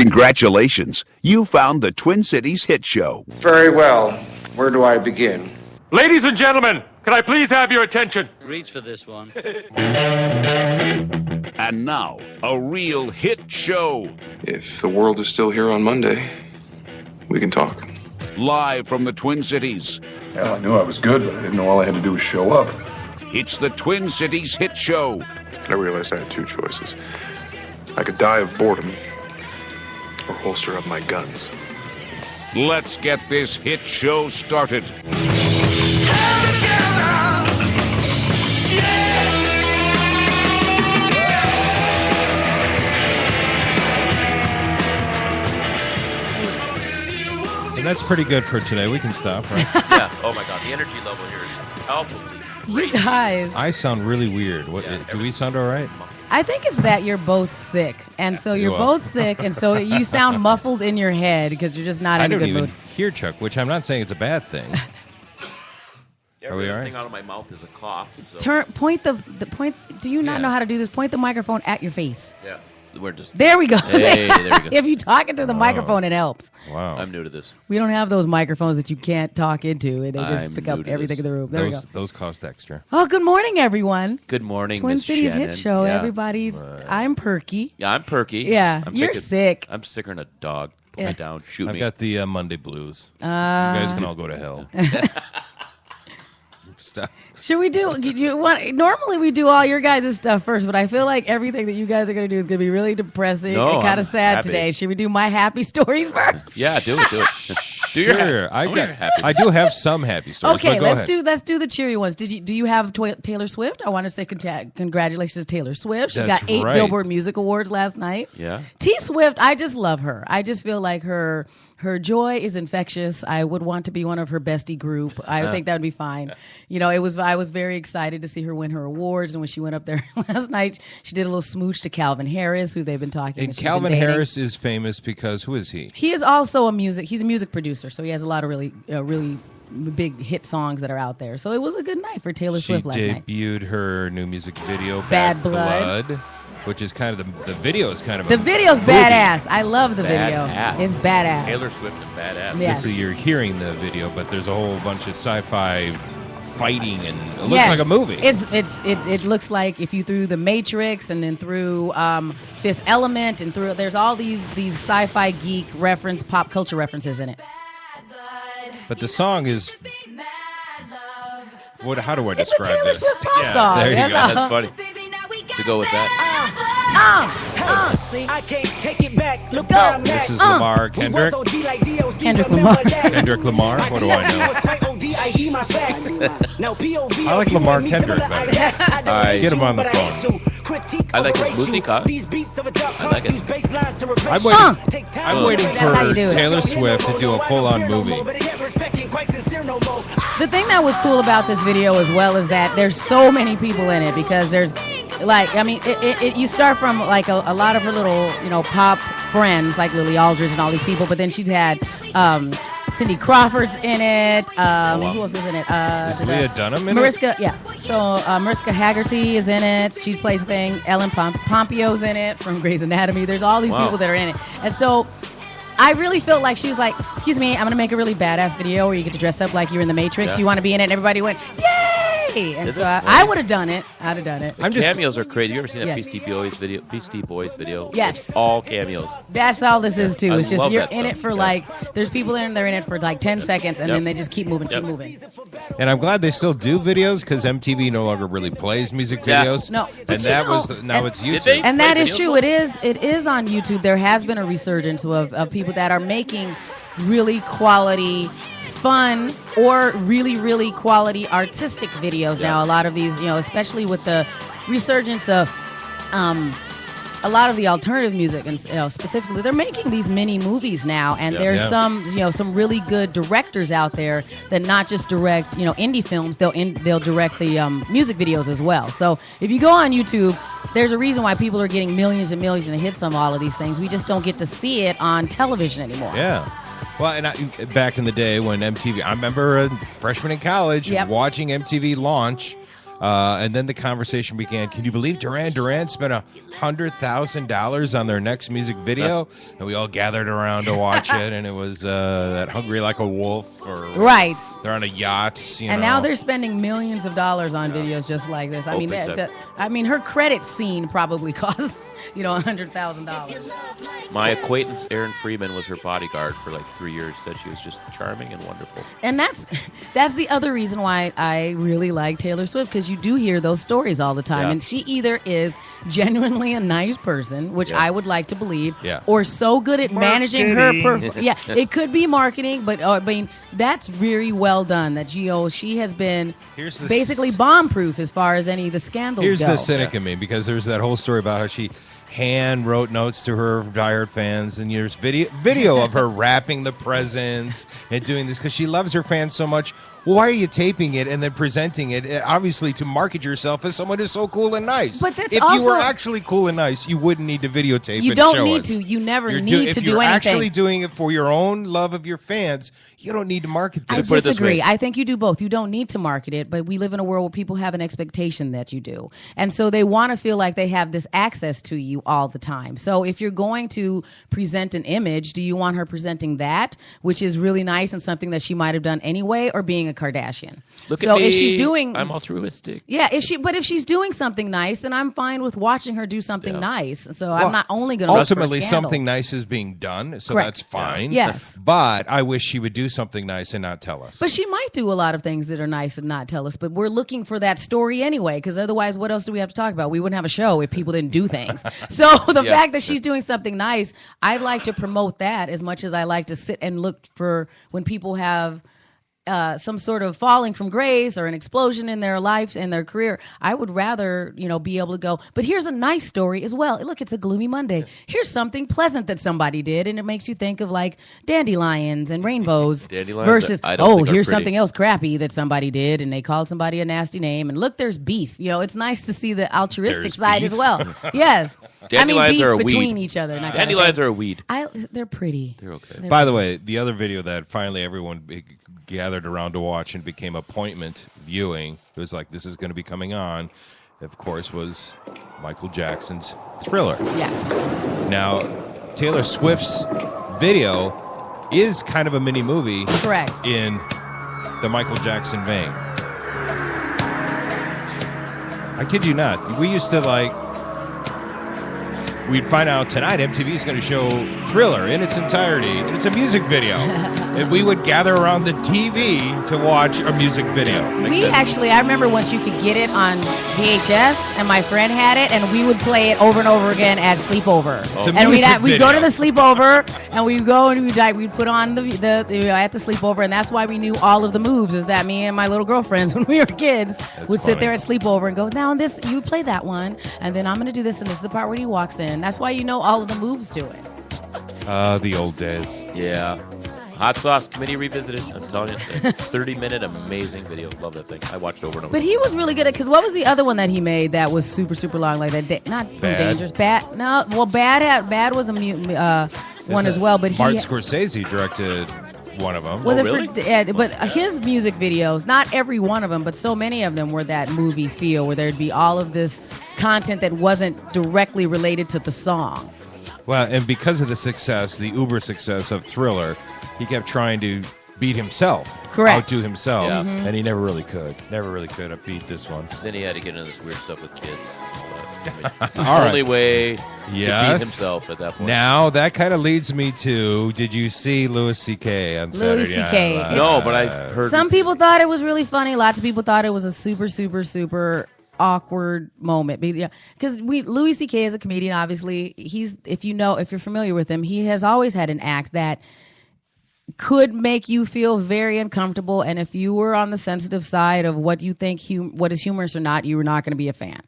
Congratulations. You found the Twin Cities Hit Show. Very well. Where do I begin? Ladies and gentlemen, can I please have your attention? Reach for this one. And now, a real hit show. If the world is still here on Monday, we can talk. Live from the Twin Cities. Hell, I knew I was good, but I didn't know all I had to do was show up. It's the Twin Cities Hit Show. I realized I had two choices. I could die of boredom or holster up my guns. Let's get this hit show started. And that's pretty good for today. We can stop, right? Yeah. Oh my God, the energy level here is palpably You guys. I sound really weird. What? Do we sound all right? I think it's that you're both sick. And so you're both sick, and so you sound muffled in your head because you're just not in a good mood. I don't even hear Chuck, which I'm not saying it's a bad thing. Are we all right? Everything out of my mouth is a cough. So. Point the point. Do you not know how to do this? Point the microphone at your face. Yeah. We're just there we go. Hey, there we go. If you talk into the microphone, it helps. Wow. I'm new to this. We don't have those microphones that you can't talk into, and they just pick up everything in the room. There we go. Those cost extra. Oh, good morning, everyone. Good morning, Twin Miss Cities Shannon. Hit Show. Yeah. Everybody's. I'm Perky. Yeah, I'm Perky. Yeah, you're sick. I'm sicker than a dog. Put me down. Shoot me. I've got the Monday blues. You guys can all go to hell. Stop. Should we do? Normally we do all your guys' stuff first, but I feel like everything that you guys are going to do is going to be really depressing and kind of sad happy. Today. Should we do my happy stories first? Yeah, do it. Do your sure. I do have some happy stories. Okay, let's do the cheery ones. Do you have Taylor Swift? I want to say congratulations to Taylor Swift. She That's got 8 right. Billboard Music Awards last night. Yeah. T Swift, I just love her. I just feel like her joy is infectious. I would want to be one of her bestie group. I think that would be fine. I was very excited to see her win her awards, and when she went up there last night, she did a little smooch to Calvin Harris, who they've been talking. And Calvin Harris is famous because who is he? He is also he's a music producer, so he has a lot of really big hit songs that are out there. So it was a good night for Taylor Swift last night. She debuted her new music video, Bad Blood. Which is kind of the video is kind of the video's movie. Badass. I love the video. Badass. It's badass. Taylor Swift and badass. Yeah. So you're hearing the video, but there's a whole bunch of sci-fi fighting, and it looks like a movie. It looks like if you threw The Matrix and then through Fifth Element and through there's all these sci-fi geek pop culture references in it. But the song is. How do I describe Taylor this? Swift pop song. There you go. That's funny. To go with that. See? I can't take it back. Look Go. This is Lamar Kendrick. Kendrick Lamar. Kendrick Lamar. What do I know? I like Lamar Kendrick better. Let's get him on the phone. I like his musica. I like it. I'm waiting for Taylor Swift to do a full-on movie. The thing that was cool about this video as well is that there's so many people in it because there's you start from like a lot of her little pop friends like Lily Aldridge and all these people, but then she's had Cindy Crawford's in it. Who else is in it? Is Leah Dunham in Mariska, it? Yeah. So Mariska Haggerty is in it. She plays the thing. Ellen Pompio's in it from Grey's Anatomy. There's all these people that are in it. And so I really felt like she was like, excuse me, I'm going to make a really badass video where you get to dress up like you're in The Matrix. Yeah. Do you want to be in it? And everybody went, yay! And so I would have done it. I'd have done it. Cameos are crazy. You ever seen that Beastie Boys video? Yes. It's all cameos. That's all this is, too. I It's just love you're that in stuff. it for there's people in there in it for like 10 seconds, and then they just keep moving. And I'm glad they still do videos because MTV no longer really plays music videos. No. And that was now it's YouTube. they? And that is true. It is on YouTube. There has been a resurgence of people that are making really quality, fun, or really, really quality artistic videos now. A lot of these, especially with the resurgence of a lot of the alternative music, and specifically, they're making these mini movies now. And there's some really good directors out there that not just direct indie films. They'll direct the music videos as well. So if you go on YouTube, there's a reason why people are getting millions and millions of hits on all of these things. We just don't get to see it on television anymore. Yeah. Well, and back in the day when MTV, I remember a freshman in college watching MTV launch And then the conversation began. Can you believe Duran Duran spent $100,000 on their next music video? And we all gathered around to watch it, and it was that Hungry Like a Wolf. Or Right. They're on a yacht. And now they're spending millions of dollars on videos just like this. I mean, her credit scene probably cost, $100,000. My acquaintance, Erin Freeman, was her bodyguard for like 3 years. Said she was just charming and wonderful. And that's the other reason why I really like Taylor Swift, because you do hear those stories all the time. Yeah. And she either is genuinely a nice person, which I would like to believe, or so good at managing her. It could be marketing, but I mean, that's very well done. That she has been basically bomb-proof as far as any of the scandals Here's go. the cynic in me, because there's that whole story about how she hand wrote notes to her diehard fans, and there's video of her wrapping the presents and doing this because she loves her fans so much. Well, why are you taping it and then presenting it, obviously to market yourself as someone who's so cool and nice? But that's if you were actually cool and nice, you wouldn't need to videotape. You and don't show need us. to. You never You're need to do anything. If you're actually doing it for your own love of your fans, you don't need to market this. I disagree. I think you do both. You don't need to market it, but we live in a world where people have an expectation that you do. And so they want to feel like they have this access to you all the time. So if you're going to present an image, do you want her presenting that, which is really nice and something that she might have done anyway, or being a Kardashian? Look at me. If she's doing, I'm altruistic. Yeah, if she's doing something nice, then I'm fine with watching her do something nice. So I'm not only going to ultimately something nice is being done, so that's fine. Yes, but I wish she would do something nice and not tell us. But she might do a lot of things that are nice and not tell us. But we're looking for that story anyway, because otherwise, what else do we have to talk about? We wouldn't have a show if people didn't do things. So the fact that she's doing something nice, I'd like to promote that as much as I like to sit and look for when people have some sort of falling from grace or an explosion in their life and their career. I would rather, be able to go, but here's a nice story as well. Look, it's a gloomy Monday. Here's something pleasant that somebody did, and it makes you think of like dandelions and rainbows versus, here's something else crappy that somebody did, and they called somebody a nasty name, and look, there's beef. It's nice to see the altruistic side as well. Yes. Dandelions beef are a between weed. each other. Dandelions are a weed. They're pretty. They're okay. By the way, the other video that finally everyone gathered around to watch and became appointment viewing, it was like, this is going to be coming on, of course, was Michael Jackson's Thriller. Yeah. Now, Taylor Swift's video is kind of a mini movie. Correct. In the Michael Jackson vein. I kid you not. We used to we'd find out tonight MTV is going to show Thriller in its entirety, and it's a music video. And we would gather around the TV to watch a music video. I remember once you could get it on VHS, and my friend had it, and we would play it over and over again at sleepover. And we'd go to the sleepover, and we'd go and we'd put on the at the sleepover, and that's why we knew all of the moves. Is that me and my little girlfriends when we were kids would sit there at sleepover and go, now you play that one, and then I'm going to do this, and this is the part where he walks in. That's why you know all of the moves to it. The old days. Yeah. Hot Sauce Committee Revisited. I'm telling you, it's a 30-minute amazing video. Love that thing. I watched over and over. But he was really good at, because what was the other one that he made that was super, super long like that? Not Dangerous. Bad. No, well, Bad was a one as well. But Martin Scorsese directed one of them. Was it really? But his music videos, not every one of them, but so many of them were that movie feel where there'd be all of this content that wasn't directly related to the song. Well, and because of the success, the uber success of Thriller, he kept trying to beat himself. Correct. Outdo himself. Yeah. Mm-hmm. And he never really could. Never really could have beat this one. Then he had to get into this weird stuff with kids. It's the All right. only way to beat Yes. himself at that point. Now, that kind of leads me to, did you see Louis C.K. on Saturday Night C.K. Live? No, but I've heard. Some people thought it was really funny. Lots of people thought it was a super, super, super awkward moment. Because Louis C.K. is a comedian, obviously. If you're familiar with him, he has always had an act that could make you feel very uncomfortable, and if you were on the sensitive side of what you think what is humorous or not, you were not going to be a fan.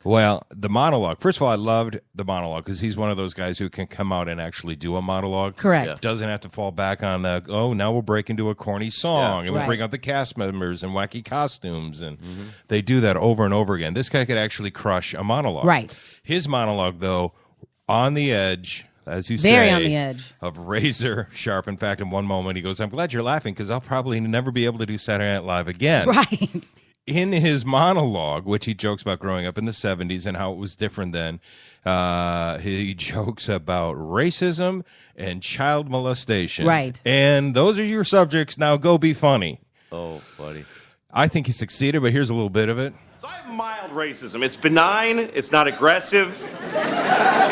Well, the monologue. First of all, I loved the monologue because he's one of those guys who can come out and actually do a monologue. Correct. Yeah. Doesn't have to fall back on now we'll break into a corny song, and we'll Right. bring out the cast members and wacky costumes, and they do that over and over again. This guy could actually crush a monologue. Right. His monologue, though, on the edge, as you say. Very on the edge. Of razor sharp. In fact, in one moment, he goes, I'm glad you're laughing because I'll probably never be able to do Saturday Night Live again. Right. in his monologue, which he jokes about growing up in the 70s and how it was different then, he jokes about racism and child molestation. Right. And those are your subjects. Now go be funny. Oh, buddy. I think he succeeded, but here's a little bit of it. So I have mild racism. It's benign. It's not aggressive.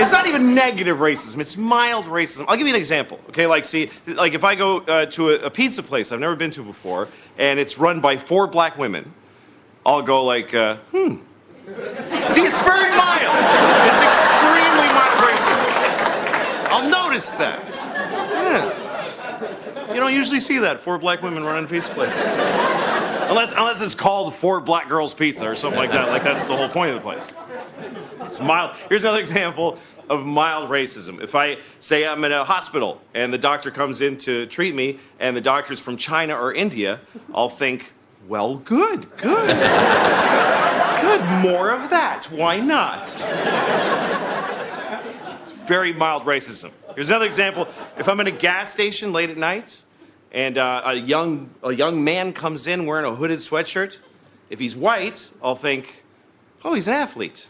It's not even negative racism. It's mild racism. I'll give you an example. Okay, like if I go to a pizza place I've never been to before, and it's run by 4 black women, I'll go like, See, it's very mild. It's extremely mild racism. I'll notice that. Yeah. You don't usually see that, 4 black women running a pizza place. Unless it's called 4 Black Girls Pizza or something like that. Like, that's the whole point of the place. It's mild. Here's another example of mild racism. If I say I'm in a hospital and the doctor comes in to treat me and the doctor's from China or India, I'll think, well, good. Good, more of that. Why not? It's very mild racism. Here's another example. If I'm in a gas station late at night and a young man comes in wearing a hooded sweatshirt, if he's white, I'll think, oh, he's an athlete.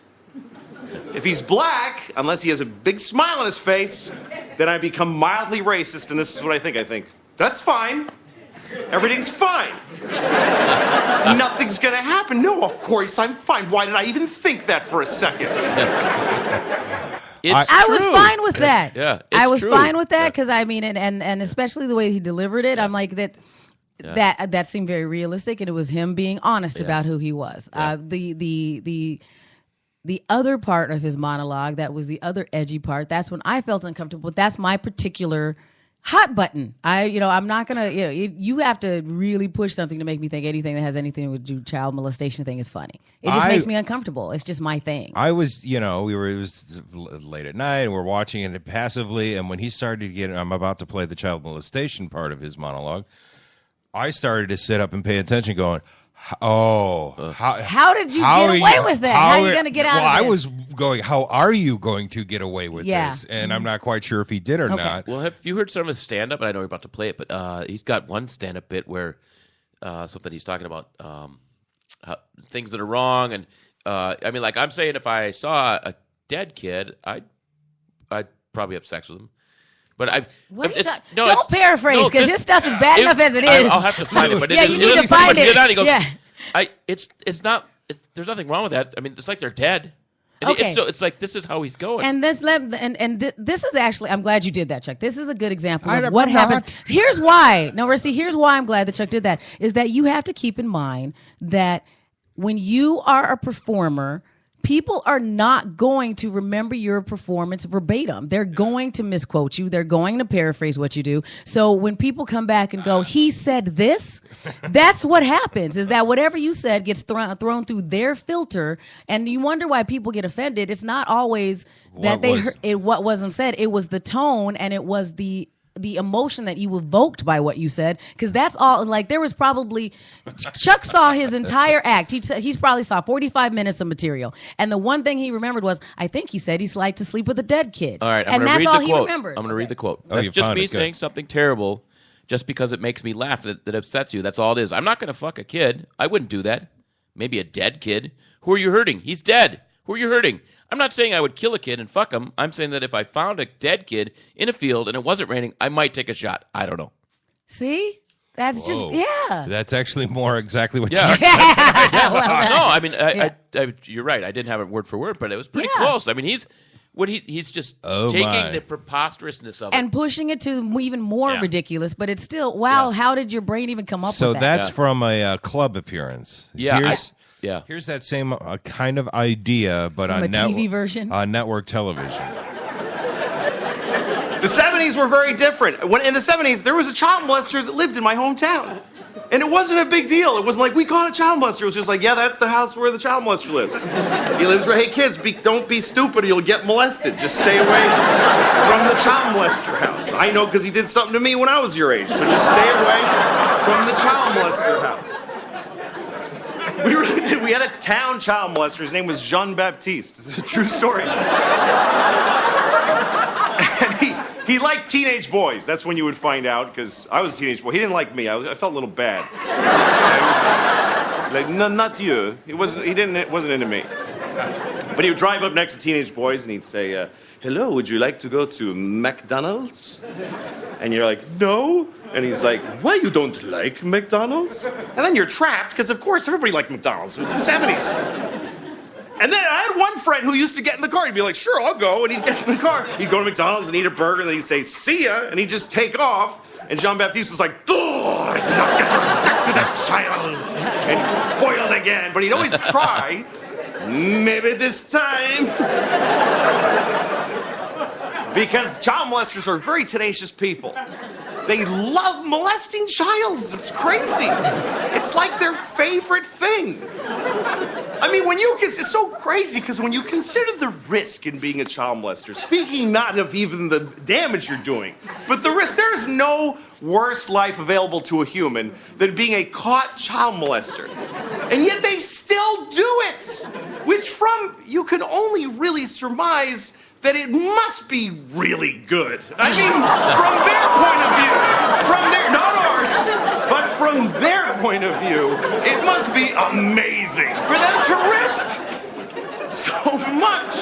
If he's black, unless he has a big smile on his face, then I become mildly racist, and this is what I think. I think, that's fine. Everything's fine. Nothing's gonna happen. No, of course I'm fine. Why did I even think that for a second? I was fine with that. Yeah, I was true. fine with that because I mean, and especially the way he delivered it, I'm like that. Yeah. That seemed very realistic, and it was him being honest about who he was. Yeah. The other part of his monologue, that was the other edgy part. That's when I felt uncomfortable. But that's my particular hot button. I'm not gonna. You have to really push something to make me think anything that has anything to do with child molestation thing is funny. It just makes me uncomfortable. It's just my thing. I was, it was late at night, and we're watching it passively. And when he started to I'm about to play the child molestation part of his monologue. I started to sit up and pay attention, going, how did you get away with that? How are you going to get out of this? Well, I was going, how are you going to get away with this? And I'm not quite sure if he did or not. Well, have you heard some of his stand-up? And I know you're about to play it, but he's got one stand-up bit where something he's talking about things that are wrong. And I'm saying if I saw a dead kid, I'd probably have sex with him. But don't paraphrase, because his stuff is bad enough as it is. I'll have to find it. But you need to find it. He goes, it's not. There's nothing wrong with that. I mean, it's like they're dead. Okay. So it's like this is how he's going. And this is actually, I'm glad you did that, Chuck. This is a good example of what happens. Here's why. No, Rusty, here's why I'm glad that Chuck did that. Is that you have to keep in mind that when you are a performer, people are not going to remember your performance verbatim. They're going to misquote you. They're going to paraphrase what you do. So when people come back and go, he said this, that's what happens, is that whatever you said gets thrown through their filter, and you wonder why people get offended. It's not always that they heard what wasn't said. It was the tone, and it was the emotion that you evoked by what you said, because that's all. Like, there was probably Chuck saw his entire act. He's probably saw 45 minutes of material, and the one thing he rememred was, I think he said he's like to sleep with a dead kid. All right, and that's all he remembered. I'm going to read the quote. That's just me saying something terrible, just because it makes me laugh that upsets you. That's all it is. I'm not going to fuck a kid. I wouldn't do that. Maybe a dead kid. Who are you hurting? He's dead. Who are you hurting? I'm not saying I would kill a kid and fuck him. I'm saying that if I found a dead kid in a field and it wasn't raining, I might take a shot. I don't know. See? That's just, yeah. That's actually more exactly what you No, I mean, you're right. I didn't have it word for word, but it was pretty close. I mean, he's just taking the preposterousness of it. And pushing it to even more ridiculous, but it's still, how did your brain even come up with that? So that's from a club appearance. Yeah. Here's that same kind of idea, but from on a TV version, on network television. The 70s were very different. In the 70s, there was a child molester that lived in my hometown. And it wasn't a big deal. It wasn't like, we caught a child molester. It was just like, yeah, that's the house where the child molester lives. He lives where, hey, kids, don't be stupid or you'll get molested. Just stay away from the child molester house. I know, because he did something to me when I was your age. So just stay away from the child molester house. We really did. We had a town child molester. His name was Jean Baptiste. It's a true story. And he liked teenage boys. That's when you would find out, because I was a teenage boy. He didn't like me. I felt a little bad. Like, no, not you. It wasn't into me. But he would drive up next to teenage boys and he'd say, hello, would you like to go to McDonald's? And you're like, no. And he's like, why you don't like McDonald's? And then you're trapped because, of course, everybody liked McDonald's. It was the 70s. And then I had one friend who used to get in the car. He'd be like, sure, I'll go. And he'd get in the car. He'd go to McDonald's and eat a burger. And then he'd say, see ya. And he'd just take off. And Jean-Baptiste was like, oh, I did not get to sex with that child. And he foiled again. But he'd always try. Maybe this time. Because child molesters are very tenacious people. They love molesting childs. It's crazy. It's like their favorite thing. I mean, it's so crazy because when you consider the risk in being a child molester, speaking not of even the damage you're doing, but the risk, there is no worse life available to a human than being a caught child molester. And yet they still do it, which you can only really surmise that it must be really good. I mean, from their point of view, not ours, but from their point of view, it must be amazing for them to risk so much.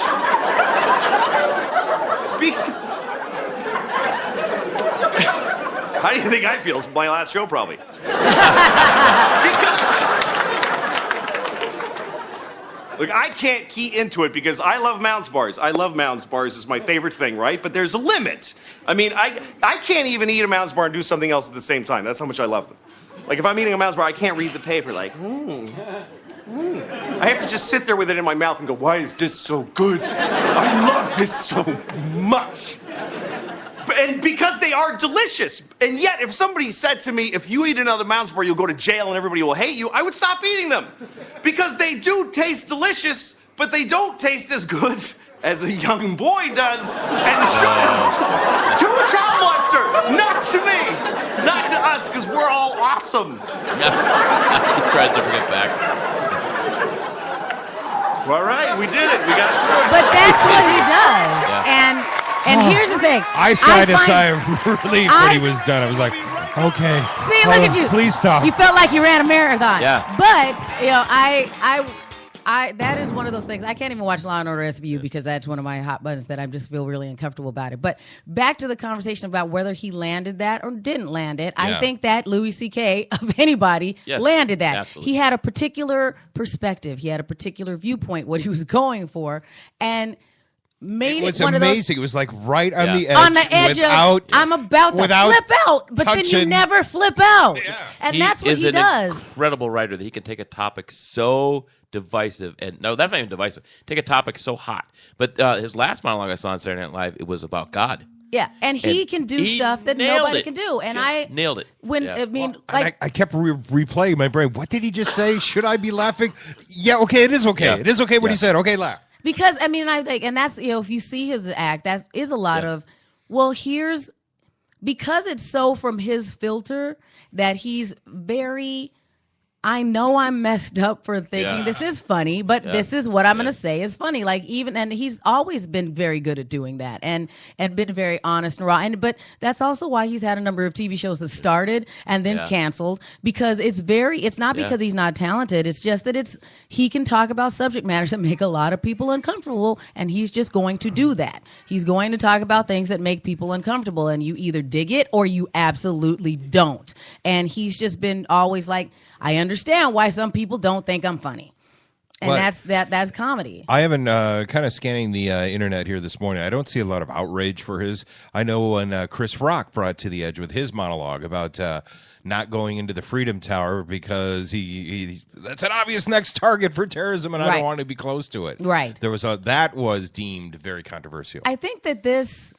How do you think I feel? It's my last show, probably. Look, I can't key into it because I love Mounds bars. I love Mounds bars. It's my favorite thing, right? But there's a limit. I mean, I can't even eat a Mounds bar and do something else at the same time. That's how much I love them. Like, if I'm eating a Mounds bar, I can't read the paper like, I have to just sit there with it in my mouth and go, why is this so good? I love this so much. And because they are delicious. And yet, if somebody said to me, if you eat another Mounds bar, you'll go to jail and everybody will hate you, I would stop eating them. Because they do taste delicious, but they don't taste as good as a young boy does and shouldn't. To a child molester, not to me. Not to us, because we're all awesome. He tries to bring it back. All right, we did it. We got through it. But that's what he does. Yeah. And here's the thing. I sighed a sigh of relief when he was done. I was like, okay. See, look at you. Please stop. You felt like you ran a marathon. Yeah. But, that is one of those things. I can't even watch Law & Order SVU because that's one of my hot buttons that I just feel really uncomfortable about it. But back to the conversation about whether he landed that or didn't land it, I think that Louis C.K., of anybody, landed that. Absolutely. He had a particular perspective. He had a particular viewpoint, what he was going for, and made it was one amazing. Of those, it was like right on the edge. On the edge of, I'm about to flip out, but then you never flip out. Yeah. And that's what he does. He is an incredible writer that he can take a topic so divisive, and no, that's not even divisive. Take a topic so hot. But his last monologue I saw on Saturday Night Live, it was about God. Yeah, and he can do stuff that nobody can do. And I nailed it. I kept replaying my brain. What did he just say? Should I be laughing? Yeah, okay, it is okay. Yeah. It is okay what he said. Okay, laugh. Because, I mean, I think, and that's, if you see his act, that is a lot of, because it's so from his filter that he's very, I know I'm messed up for thinking this is funny, but this is what I'm going to say is funny. Like and he's always been very good at doing that and been very honest and raw. But that's also why he's had a number of TV shows that started and then canceled, because it's not because he's not talented. It's just that he can talk about subject matters that make a lot of people uncomfortable, and he's just going to do that. He's going to talk about things that make people uncomfortable, and you either dig it or you absolutely don't. And he's just been always like, I understand why some people don't think I'm funny. And that's comedy. I have been kind of scanning the internet here this morning. I don't see a lot of outrage for his. I know when Chris Rock brought to the edge with his monologue about not going into the Freedom Tower because he that's an obvious next target for terrorism, and I don't want to be close to it. Right. That was deemed very controversial. I think that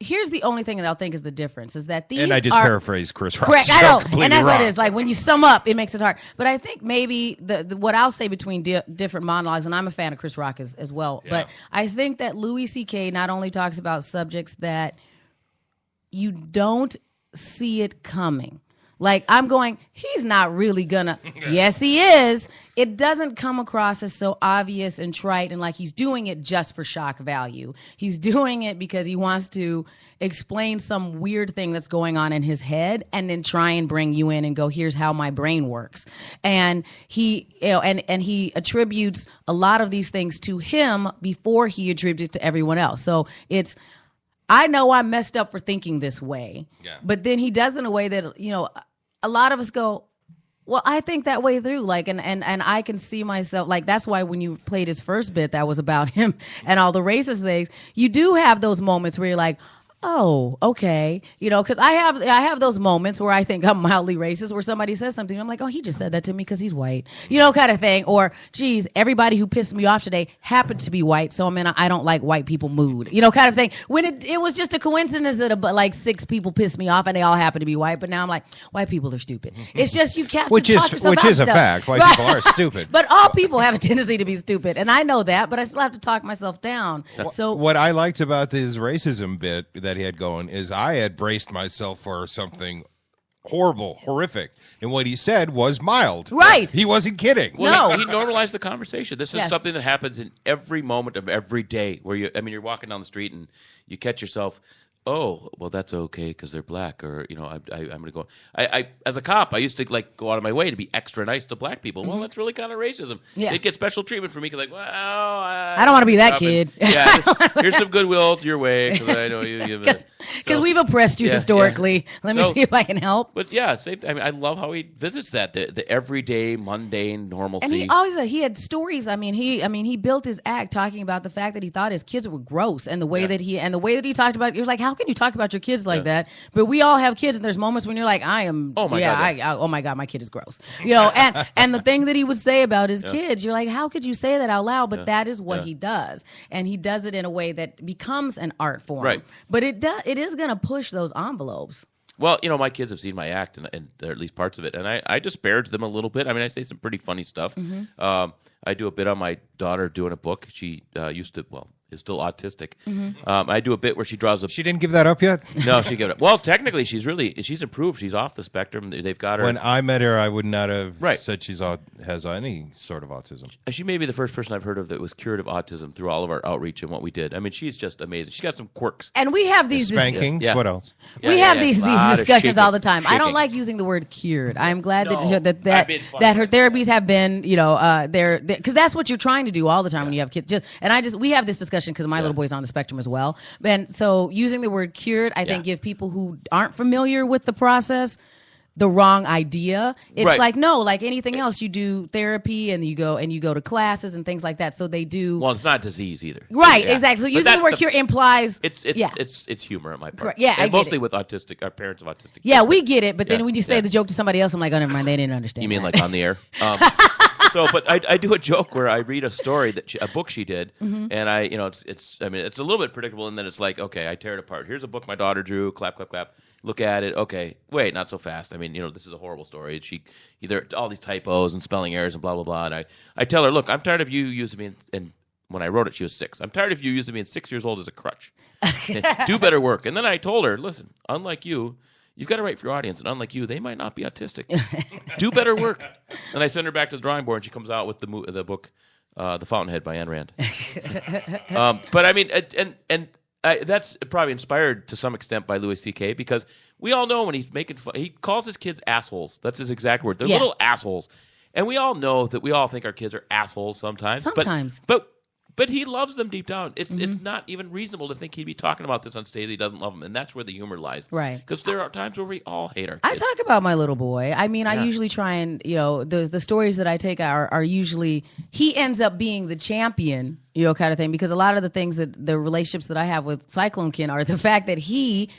here's the only thing that I'll think is the difference is that these and I just paraphrased Chris Rock. Correct, I know, and that's what it is. Like when you sum up, it makes it hard. But I think maybe what I'll say between different monologues, and I'm a fan of Chris Rock as well. Yeah. But I think that Louis C.K. not only talks about subjects that you don't see it coming. Like, I'm going, he's not really gonna. Yes, he is. It doesn't come across as so obvious and trite and like he's doing it just for shock value. He's doing it because he wants to explain some weird thing that's going on in his head and then try and bring you in and go, here's how my brain works. And he, and he attributes a lot of these things to him before he attributes it to everyone else. So it's, I know I messed up for thinking this way, but then he does in a way that, a lot of us go, well, I think that way through, like, and I can see myself, like, that's why when you played his first bit that was about him and all the racist things, you do have those moments where you're like, oh, okay. Because I have those moments where I think I'm mildly racist, where somebody says something, I'm like, oh, he just said that to me because he's white, kind of thing. Or, geez, everybody who pissed me off today happened to be white, so I'm in a I don't like white people mood, kind of thing. When it was just a coincidence that like 6 people pissed me off and they all happen to be white, but now I'm like, white people are stupid. It's just you can't which is a fact. White people are stupid. But all people have a tendency to be stupid, and I know that, but I still have to talk myself down. So what I liked about his racism bit that he had going is I had braced myself for something horrible, horrific, and what he said was mild. Right. He wasn't kidding. Well, he normalized the conversation. This is something that happens in every moment of every day where you're walking down the street and you catch yourself, oh, well, that's okay because they're black, or I'm going to go. I as a cop, I used to like go out of my way to be extra nice to black people. Well, that's really kind of racism. Yeah. They'd get special treatment for me because, like, well, I don't want to be that kid. Here's some goodwill to your way because I know you. Because we've oppressed you historically. Yeah. Let me see if I can help. But yeah, I love how he visits that the everyday mundane normalcy. And he always he had stories. He built his act talking about the fact that he thought his kids were gross, and the way that he talked about it was like, how can you talk about your kids like that? But we all have kids, and there's moments when you're like, oh my god, my kid is gross. And the thing that he would say about his kids, you're like, how could you say that out loud? But that is what he does, and he does it in a way that becomes an art form. Right. But it is going to push those envelopes. Well, my kids have seen my act, and or at least parts of it, and I disparage them a little bit. I mean, I say some pretty funny stuff. Mm-hmm. I do a bit on my daughter doing a book. She is still autistic. Mm-hmm. I do a bit where she draws a... She didn't give that up yet? No, she gave it up. Well, technically, she's improved. She's off the spectrum. They've got her... When I met her, I would not have said she has any sort of autism. She may be the first person I've heard of that was cured of autism through all of our outreach and what we did. I mean, she's just amazing. She's got some quirks. And we have these... Spankings? Yeah. What else? We have these discussions all the time. Shaking. I don't like using the word cured. I'm glad that her therapies have been, because that's what you're trying to do all the time when you have kids. We have this discussion because my little boy's on the spectrum as well. And so using the word cured, I think give people who aren't familiar with the process the wrong idea. It's like, no, like anything else, you do therapy and you go to classes and things like that. So they do. Well, it's not disease either. Right, exactly. So using the word cure implies it's humor on my part. Yeah, and mostly with autistic, our parents of autistic. Yeah, we get it, but then when you say the joke to somebody else, I'm like, oh, never mind, they didn't understand. You mean that. like on the air? But I do a joke where I read a story a book she did, and it's a little bit predictable, and then it's like, okay, I tear it apart. Here's a book my daughter drew. Clap, clap, clap. Look at it. Okay, wait, not so fast. I mean, this is a horrible story. There all these typos and spelling errors and blah blah blah. And I tell her, look, I'm tired of you using me. And when I wrote it, she was 6. I'm tired of you using me at 6 years old as a crutch. Do better work. And then I told her, listen, unlike you. You've got to write for your audience, and unlike you, they might not be autistic. Do better work. And I send her back to the drawing board, and she comes out with the book, The Fountainhead by Ayn Rand. But I mean, that's probably inspired to some extent by Louis C.K. because we all know when he's making fun, he calls his kids assholes. That's his exact word. They're little assholes, and we all know that we all think our kids are assholes sometimes. Sometimes, But he loves them deep down. It's not even reasonable to think he'd be talking about this on stage. He doesn't love them, and that's where the humor lies. Right. Because there are times where we all hate our kids. I talk about my little boy. I mean, I usually try and, the stories that I take are usually, he ends up being the champion, kind of thing. Because a lot of the things the relationships that I have with Cyclone Ken are the fact that he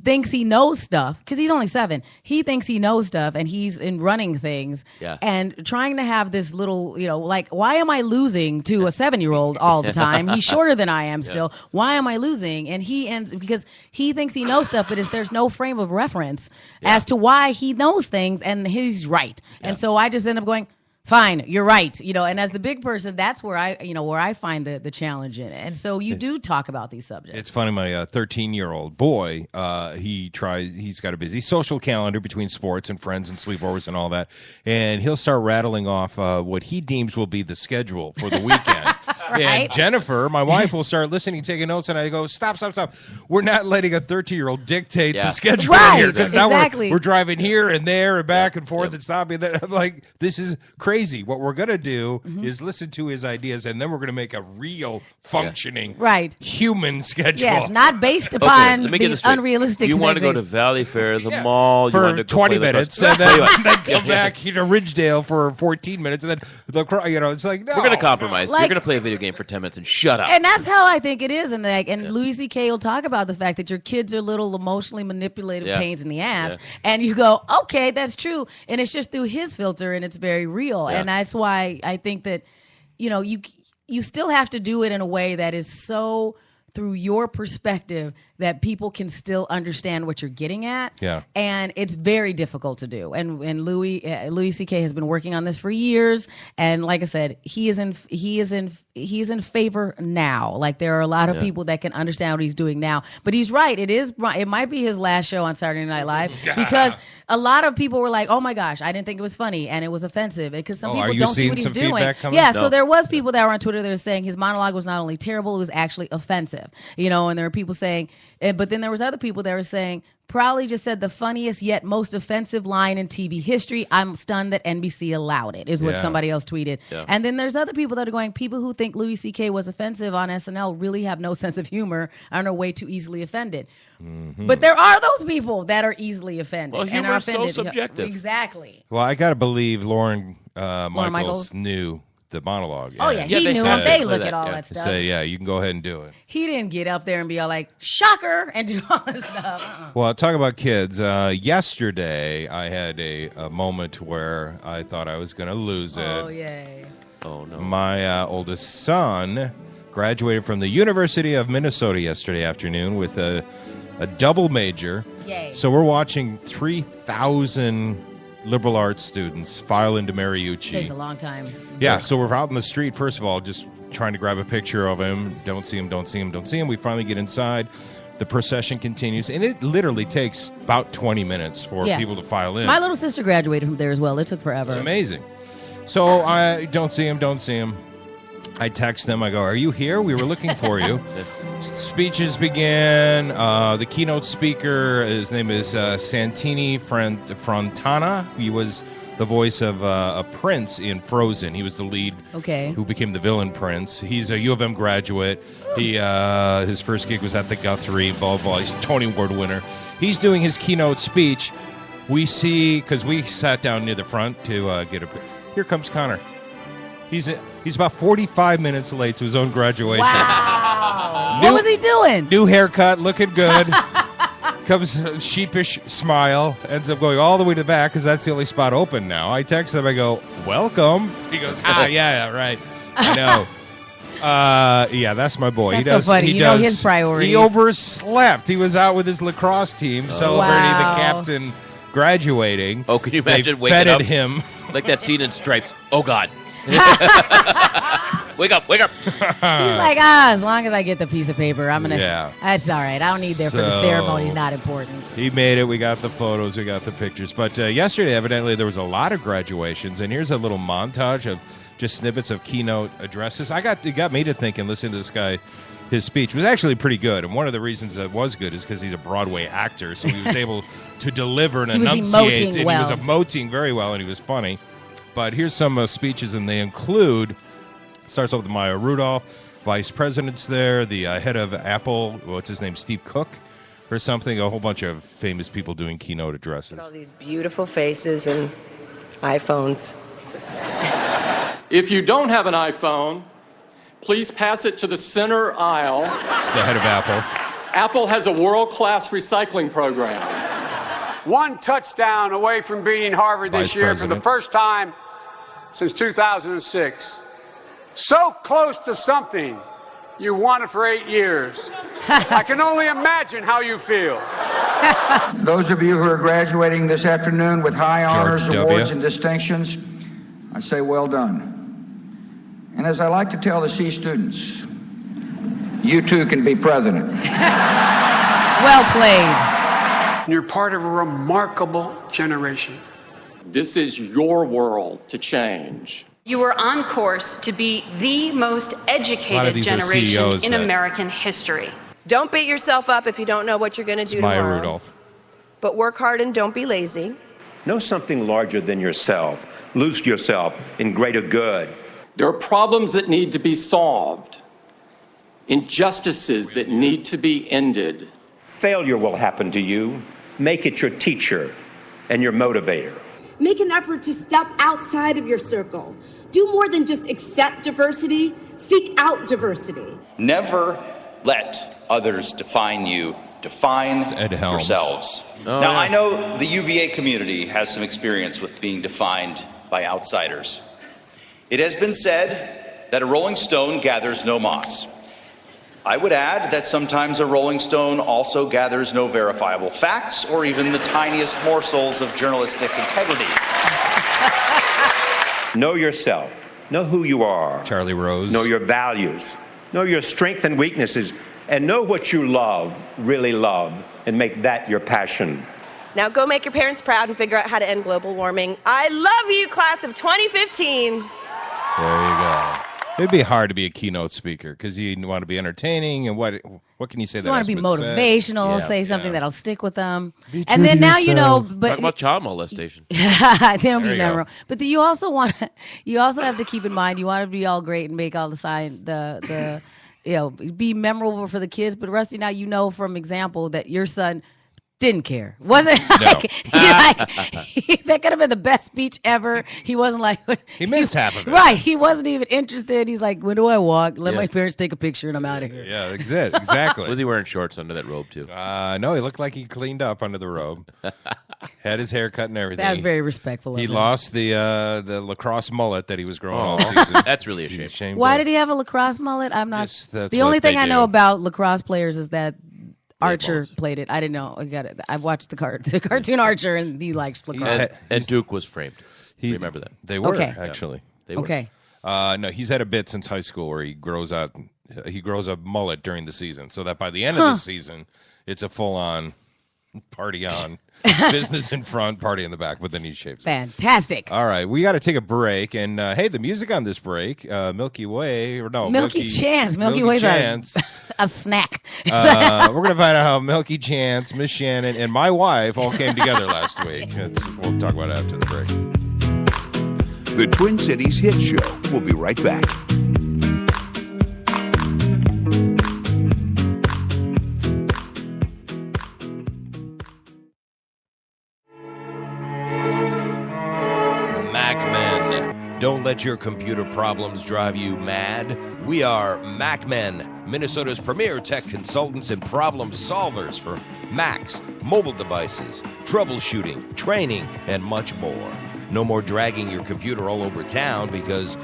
thinks he knows stuff because he's only 7. He thinks he knows stuff and he's in running things and trying to have this little, like, why am I losing to a 7-year-old all the time? He's shorter than I am still. Why am I losing? And he ends because he thinks he knows stuff, but there's no frame of reference as to why he knows things and he's right. And so I just end up going, Fine, you're right. And as the big person, that's where I find the challenge in it. And so you do talk about these subjects. It's funny. My 13-year-old boy, he's got a busy social calendar between sports and friends and sleepovers and all that, and he'll start rattling off what he deems will be the schedule for the weekend. Right? And Jennifer, my wife, will start listening, taking notes, and I go, stop. We're not letting a 13-year-old dictate the schedule here, because now we're driving here and there and back and forth and stopping. I'm like, this is crazy. What we're going to do is listen to his ideas, and then we're going to make a real functioning human schedule. Yes, not based upon these unrealistic You want to go to Valley Fair, the mall. For you want to 20 minutes, and then come back to Ridgedale for 14 minutes, and then it's like, no. We're going to compromise. You're going to play a video game for 10 minutes and shut up. And that's how I think it is. And Louis C.K. will talk about the fact that your kids are little emotionally manipulative pains in the ass. And you go, okay, that's true. And it's just through his filter, and it's very real. And that's why I think that, you still have to do it in a way that is so through your perspective that people can still understand what you're getting at. Yeah. And it's very difficult to do. And Louis C.K. has been working on this for years. And like I said, he is in favor now. Like, there are a lot of people that can understand what he's doing now. But he's right. It might be his last show on Saturday Night Live because a lot of people were like, oh my gosh, I didn't think it was funny, and it was offensive. Because some people don't see what he's doing. Yeah, so there was people that were on Twitter that were saying his monologue was not only terrible, it was actually offensive. And there were people saying, but then there was other people that were saying, probably just said the funniest yet most offensive line in TV history. I'm stunned that NBC allowed it, is what somebody else tweeted. Yeah. And then there's other people that are going, people who think Louis C.K. was offensive on SNL really have no sense of humor and are way too easily offended. Mm-hmm. But there are those people that are easily offended. Well, humor is so subjective. Exactly. Well, I got to believe Lauren Michaels knew the monologue. Oh, yeah. He knew him. They look at all that stuff. Say, you can go ahead and do it. He didn't get up there and be all like, shocker, and do all this stuff. Well, talk about kids. Yesterday, I had a moment where I thought I was going to lose it. Oh, yay. Oh, no. My oldest son graduated from the University of Minnesota yesterday afternoon with a double major. Yay. So we're watching 3,000 liberal arts students file into Mariucci. Takes a long time. Yeah, so we're out in the street, first of all, just trying to grab a picture of him. Don't see him. We finally get inside. The procession continues, and it literally takes about 20 minutes for people to file in. My little sister graduated from there as well. It took forever. It's amazing. So I don't see him. I text them. I go, are you here? We were looking for you. Speeches began. The keynote speaker, his name is Santini Frontana. He was the voice of a prince in Frozen. He was the lead who became the villain prince. He's a U of M graduate. His first gig was at the Guthrie, blah, blah. He's a Tony Award winner. He's doing his keynote speech. We see, because we sat down near the front to get a... Here comes Connor. He's about 45 minutes late to his own graduation. Wow. What was he doing? New haircut, looking good. Comes a sheepish smile. Ends up going all the way to the back because that's the only spot open now. I text him. I go, welcome. He goes, yeah, right. I know. That's my boy. That's so funny. He knows his priorities. He overslept. He was out with his lacrosse team celebrating the captain graduating. Oh, can you imagine they waking up? Him. Like that scene in Stripes. Oh, God. Wake up. He's like, as long as I get the piece of paper, I'm going to... Yeah. That's all right. I don't need there for the ceremony. Not important. He made it. We got the photos. We got the pictures. But yesterday, evidently, there was a lot of graduations. And here's a little montage of just snippets of keynote addresses. It got me to think and listen to this guy. His speech was actually pretty good. And one of the reasons it was good is because he's a Broadway actor. So he was able to deliver and enunciate. He was emoting very well, and he was funny. But here's some speeches, and they include, starts off with Maya Rudolph, vice president's there, the head of Apple, what's his name, Steve Cook or something, a whole bunch of famous people doing keynote addresses. All these beautiful faces and iPhones. If you don't have an iPhone, please pass it to the center aisle. It's the head of Apple. Apple has a world-class recycling program. One touchdown away from beating Harvard this year for the first time since 2006. So close to something you wanted for 8 years. I can only imagine how you feel. Those of you who are graduating this afternoon with high honors, awards, and distinctions, I say well done. And as I like to tell the C students, you too can be president. Well played. You're part of a remarkable generation. This is your world to change. You are on course to be the most educated generation in American history. Don't beat yourself up if you don't know what you're going to do tomorrow. Maya Rudolph. But work hard and don't be lazy. Know something larger than yourself. Lose yourself in greater good. There are problems that need to be solved, injustices that need to be ended. Failure will happen to you. Make it your teacher and your motivator. Make an effort to step outside of your circle. Do more than just accept diversity. Seek out diversity. Never let others define you. Define yourselves. Now, I know the UVA community has some experience with being defined by outsiders. It has been said that a rolling stone gathers no moss. I would add that sometimes a rolling stone also gathers no verifiable facts or even the tiniest morsels of journalistic integrity. Know yourself. Know who you are. Charlie Rose. Know your values. Know your strengths and weaknesses. And know what you love, really love, and make that your passion. Now go make your parents proud and figure out how to end global warming. I love you, class of 2015. There you go. It'd be hard to be a keynote speaker because you want to be entertaining and what can you say? You want to be motivational, say something that'll stick with them, and yourself. then now you know. But talk about child molestation. They'll be memorable. But then you also have to keep in mind you want to be all great and make all the be memorable for the kids. But Rusty, now you know from example that your son didn't care. Wasn't that could have been the best speech ever. He wasn't like he missed half of it. Right. He wasn't even interested. He's like, when do I walk? Let my parents take a picture and I'm out of here. Yeah, exactly. Was he wearing shorts under that robe too? No, he looked like he cleaned up under the robe. Had his hair cut and everything. That was very respectful. He lost the lacrosse mullet that he was growing all season. season. That's really a shame. Why did he have a lacrosse mullet? I'm not. The only thing I know about lacrosse players is that Archer played it. I didn't know. I got it. I've watched the cartoon Archer, and he likes lacrosse. And Duke was framed. Remember that? They were actually. They were. Okay. No, he's had a bit since high school where he grows a mullet during the season, so that by the end of the season, it's a full-on party on. Business in front, party in the back, but then he shaves it. Fantastic. All right, we got to take a break, and hey, the music on this break, Milky Chance. Milky Way's a snack. We're gonna find out how Milky Chance, Miss Shannon, and my wife all came together last week. We'll talk about it after the break. The Twin Cities Hit Show. We'll be right back. Don't let your computer problems drive you mad. We are MacMen, Minnesota's premier tech consultants and problem solvers for Macs, mobile devices, troubleshooting, training, and much more. No more dragging your computer all over town because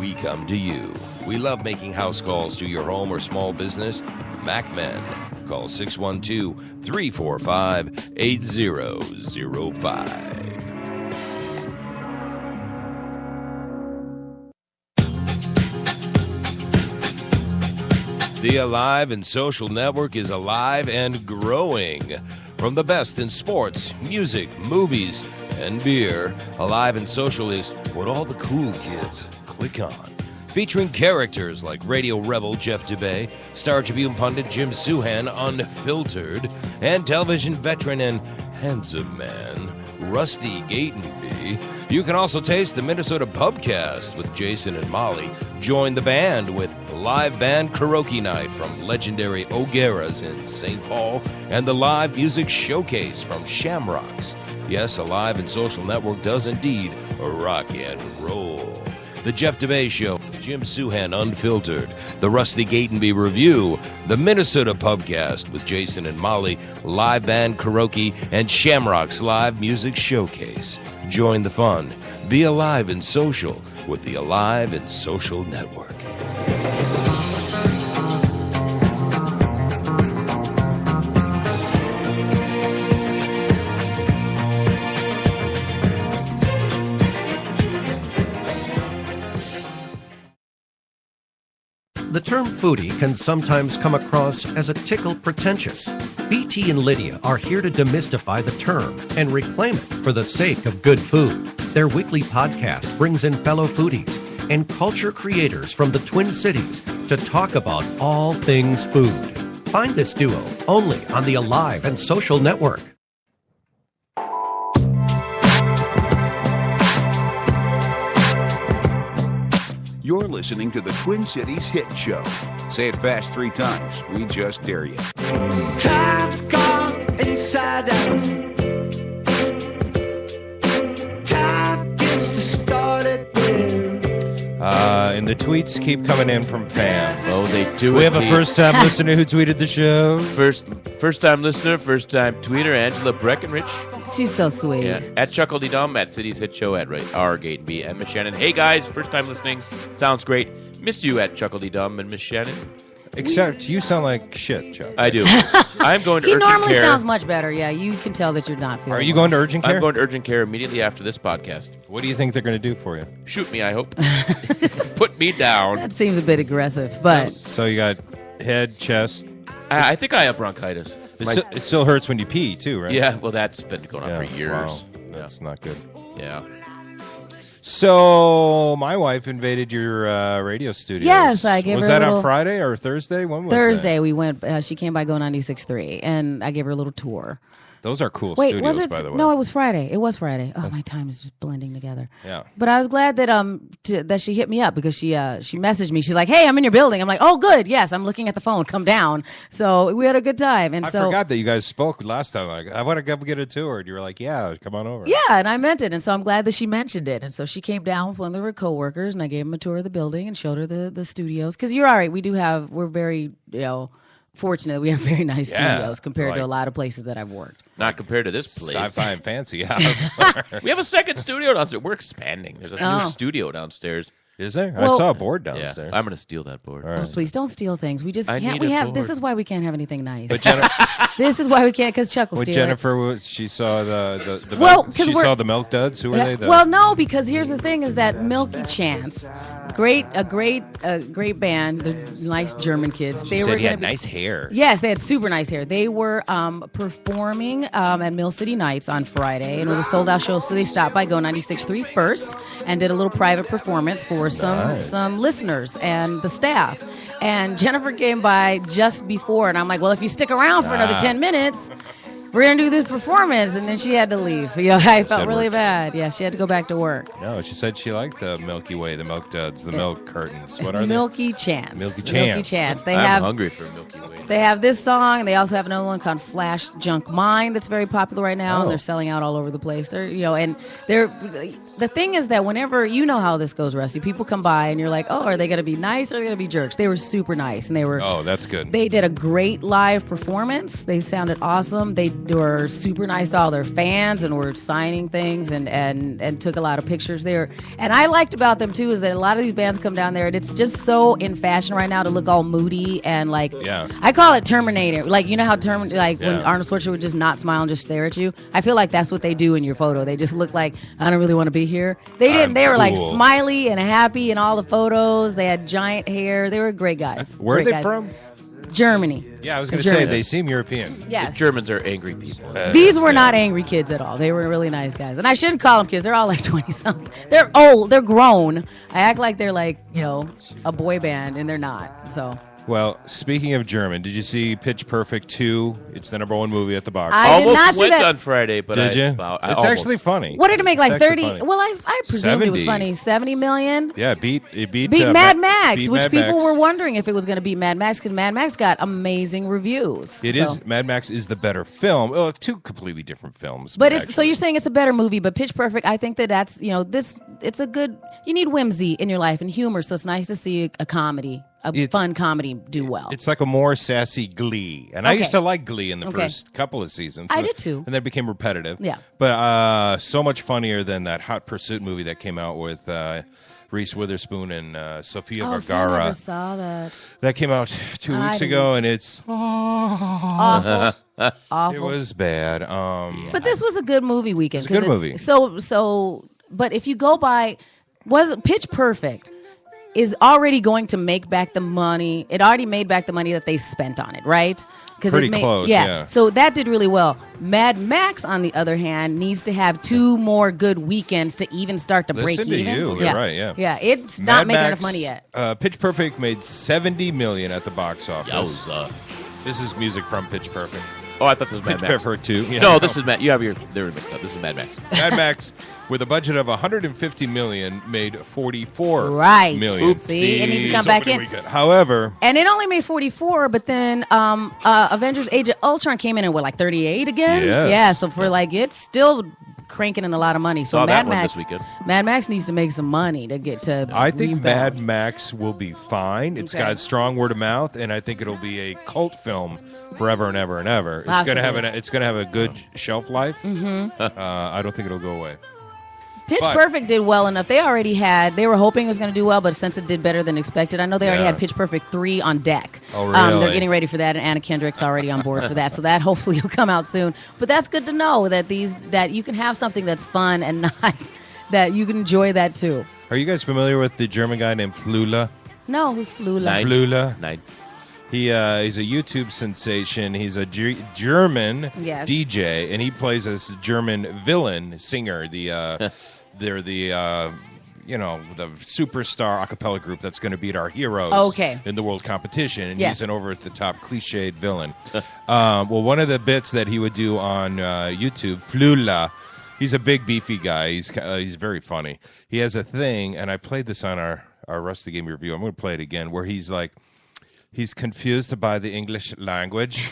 we come to you. We love making house calls to your home or small business. MacMen. Call 612-345-8005. The Alive and Social Network is alive and growing. From the best in sports, music, movies, and beer, Alive and Social is what all the cool kids click on. Featuring characters like radio rebel Jeff Dubay, Star Tribune pundit Jim Suhan, Unfiltered, and television veteran and handsome man Rusty Gatenby. You can also taste the Minnesota Pubcast with Jason and Molly. Join the band with live band karaoke night from legendary O'Gara's in St. Paul and the live music showcase from Shamrocks. Yes, Alive and Social Network does indeed rock and roll. The Jeff DeBay Show, Jim Suhan Unfiltered, the Rusty Gatenby Review, the Minnesota Pubcast with Jason and Molly, live band karaoke, and Shamrock's live music showcase. Join the fun. Be alive and social with the Alive and Social Network. term foodie can sometimes come across as a tickle pretentious. BT and Lydia are here to demystify the term and reclaim it for the sake of good food. Their weekly podcast brings in fellow foodies and culture creators from the Twin Cities to talk about all things food. Find this duo only on the Alive and Social Network. You're listening to the Twin Cities Hit Show. Say it fast 3 times. We just dare you. Time's gone inside out. Time gets to start again. And the tweets keep coming in from fans. Oh, they do. We have a first-time listener who tweeted the show. First-time listener, first-time tweeter, Angela Breckenridge. She's so sweet. Yeah. At Chuckle-de-Dum, at Cities Hit Show, at R-Gate and B, and Miss Shannon. Hey, guys, first-time listening. Sounds great. Miss you at Chuckle-de-Dum and Miss Shannon. Except you sound like shit, Chuck. I do. I'm going to He urgent care. normally sounds much better. Yeah, you can tell that you're not feeling Are you going to urgent care? I'm going to urgent care immediately after this podcast. What do you think they're going to do for you? Shoot me, I hope. Put me down. That seems a bit aggressive, but... So you got head, chest. I think I have bronchitis. It still hurts when you pee, too, right? Yeah, well, that's been going on for years. Wow. That's not good. Yeah. So my wife invaded your radio studios. Yes, I gave her Was a that little... on Friday or Thursday? When was Thursday, we went. She came by Go 96.3, and I gave her a little tour. Those are cool Wait, studios, was it? by the way. No, it was Friday. It was Friday. Oh, my time is just blending together. Yeah. But I was glad that that she hit me up because she messaged me. She's like, "Hey, I'm in your building." I'm like, "Oh, good. Yes, I'm looking at the phone. Come down." So we had a good time. And I forgot that you guys spoke last time. Like, I want to come get a tour. And you were like, "Yeah, come on over." Yeah, and I meant it. And so I'm glad that she mentioned it. And so she came down with one of her coworkers, and I gave him a tour of the building and showed her the studios. Because you're all right. We're very fortunate that we have very nice studios compared to a lot of places that I've worked. Not compared to this place. Sci-fi and fancy. We have a second studio downstairs. We're expanding. There's a new studio downstairs. Is there? Well, I saw a board downstairs. Yeah, I'm going to steal that board. Oh, please don't steal things. We just I can't. need We a have. board. This is why we can't have anything nice. But Jennifer, this is why we can't, because Chuck will when steal Jennifer she saw the Well, milk, 'cause she we're- saw the Milk Duds. Who are they? Well, no, because here's the thing: is that Milky Chance, a great band, the nice German kids. She said were he gonna had be- nice hair. Yes, they had super nice hair. They were performing at Mill City Nights on Friday, and it was a sold-out show. So they stopped by Go 96.3 first and did a little private performance for some listeners and the staff. And Jennifer came by just before, and I'm like, well, if you stick around for another 10 minutes, we're going to do this performance. And then she had to leave. I felt really bad. Yeah, she had to go back to work. No, she said she liked the Milky Way, the Milk Duds, the milk curtains. What are Milky Chance. Milky Chance. Milky Chance. I'm hungry for Milky Way. They have this song. They also have another one called Flash Junk Mine that's very popular right now. And they're selling out all over the place. The thing is that whenever, you know how this goes, Rusty, people come by and you're like, oh, are they going to be nice or are they going to be jerks? They were super nice. And they were. Oh, that's good. They did a great live performance. They sounded awesome. They were super nice to all their fans and were signing things and took a lot of pictures there. And I liked about them too is that a lot of these bands come down there and it's just so in fashion right now to look all moody and like, I call it Terminator. Like, you know how when Arnold Schwarzenegger would just not smile and just stare at you? I feel like that's what they do in your photo. They just look like, I don't really want to be here. They didn't. They were like smiley and happy in all the photos. They had giant hair. They were great guys. Where are they from? Germany. Yeah, I was going to say, they seem European. Yes. The Germans are angry people. These were not angry kids at all. They were really nice guys. And I shouldn't call them kids. They're all like 20-something. They're old. They're grown. I act like they're like, a boy band, and they're not. So... Well, speaking of German, did you see Pitch Perfect 2? It's the #1 movie at the box. I did not see went that. on Friday, but Did you? I It's actually funny. What did it make, like It's actually 30? funny. Well, I presumed it was 70. funny. 70 million? Yeah, it beat Mad Max, beat which Mad people Max. were wondering if it was going to beat Mad Max because Mad Max got amazing reviews. It is. Mad Max is the better film. Oh, two completely different films. But so you're saying it's a better movie, but Pitch Perfect, I think that's, it's a good, you need whimsy in your life and humor, so it's nice to see a comedy. Fun comedy do well. It's like a more sassy Glee. And I used to like Glee in the first couple of seasons. I did too. And then it became repetitive. Yeah. But so much funnier than that Hot Pursuit movie that came out with Reese Witherspoon and Sofia Vergara. I never saw that. That came out 2 weeks ago, and it's awful. Awful. It was bad. But this was a good movie weekend. It's a good movie. So, but if you go by, was it Pitch Perfect? is already going to make back the money. It already made back the money that they spent on it, right? Pretty close, yeah. So that did really well. Mad Max, on the other hand, needs to have 2 more good weekends to even start to break even. Listen to you. You're right, yeah. Yeah, it's not making enough money yet. Pitch Perfect made $70 million at the box office. Yowza. This is music from Pitch Perfect. Oh, I thought this was Mad Pitch Max. Perfect 2. Yeah, no, this is Mad. You have your. They were mixed up. This is Mad Max. Mad Max, with a budget of $150 million, made $44 Right. million. See, it needs to come back in. However, and it only made 44, but then Avengers: Age of Ultron came in at 38 again. Yes. Yeah, so for it's still cranking in a lot of money. So Saw that Mad one Max, this weekend. Mad Max needs to make some money to get to. I think rebound. Mad Max will be fine. It's got strong word of mouth, and I think it'll be a cult film forever and ever and ever. It's going to have a good shelf life. Mm-hmm. I don't think it'll go away. Pitch Perfect did well enough. They were hoping it was going to do well, but since it did better than expected, I know they already had Pitch Perfect 3 on deck. Oh, really? They're getting ready for that, and Anna Kendrick's already on board for that. So that hopefully will come out soon. But that's good to know that you can have something that's fun and not that you can enjoy that too. Are you guys familiar with the German guy named Flula? No, who's Flula? Flula. Nine. He's a YouTube sensation. He's a German DJ, and he plays this German villain singer. They're the superstar a cappella group that's going to beat our heroes in the world competition. And he's an over-the-top cliched villain. Well, one of the bits that he would do on YouTube, Flula, he's a big, beefy guy. He's very funny. He has a thing, and I played this on our Rusty Game review. I'm going to play it again, where he's like, he's confused by the English language.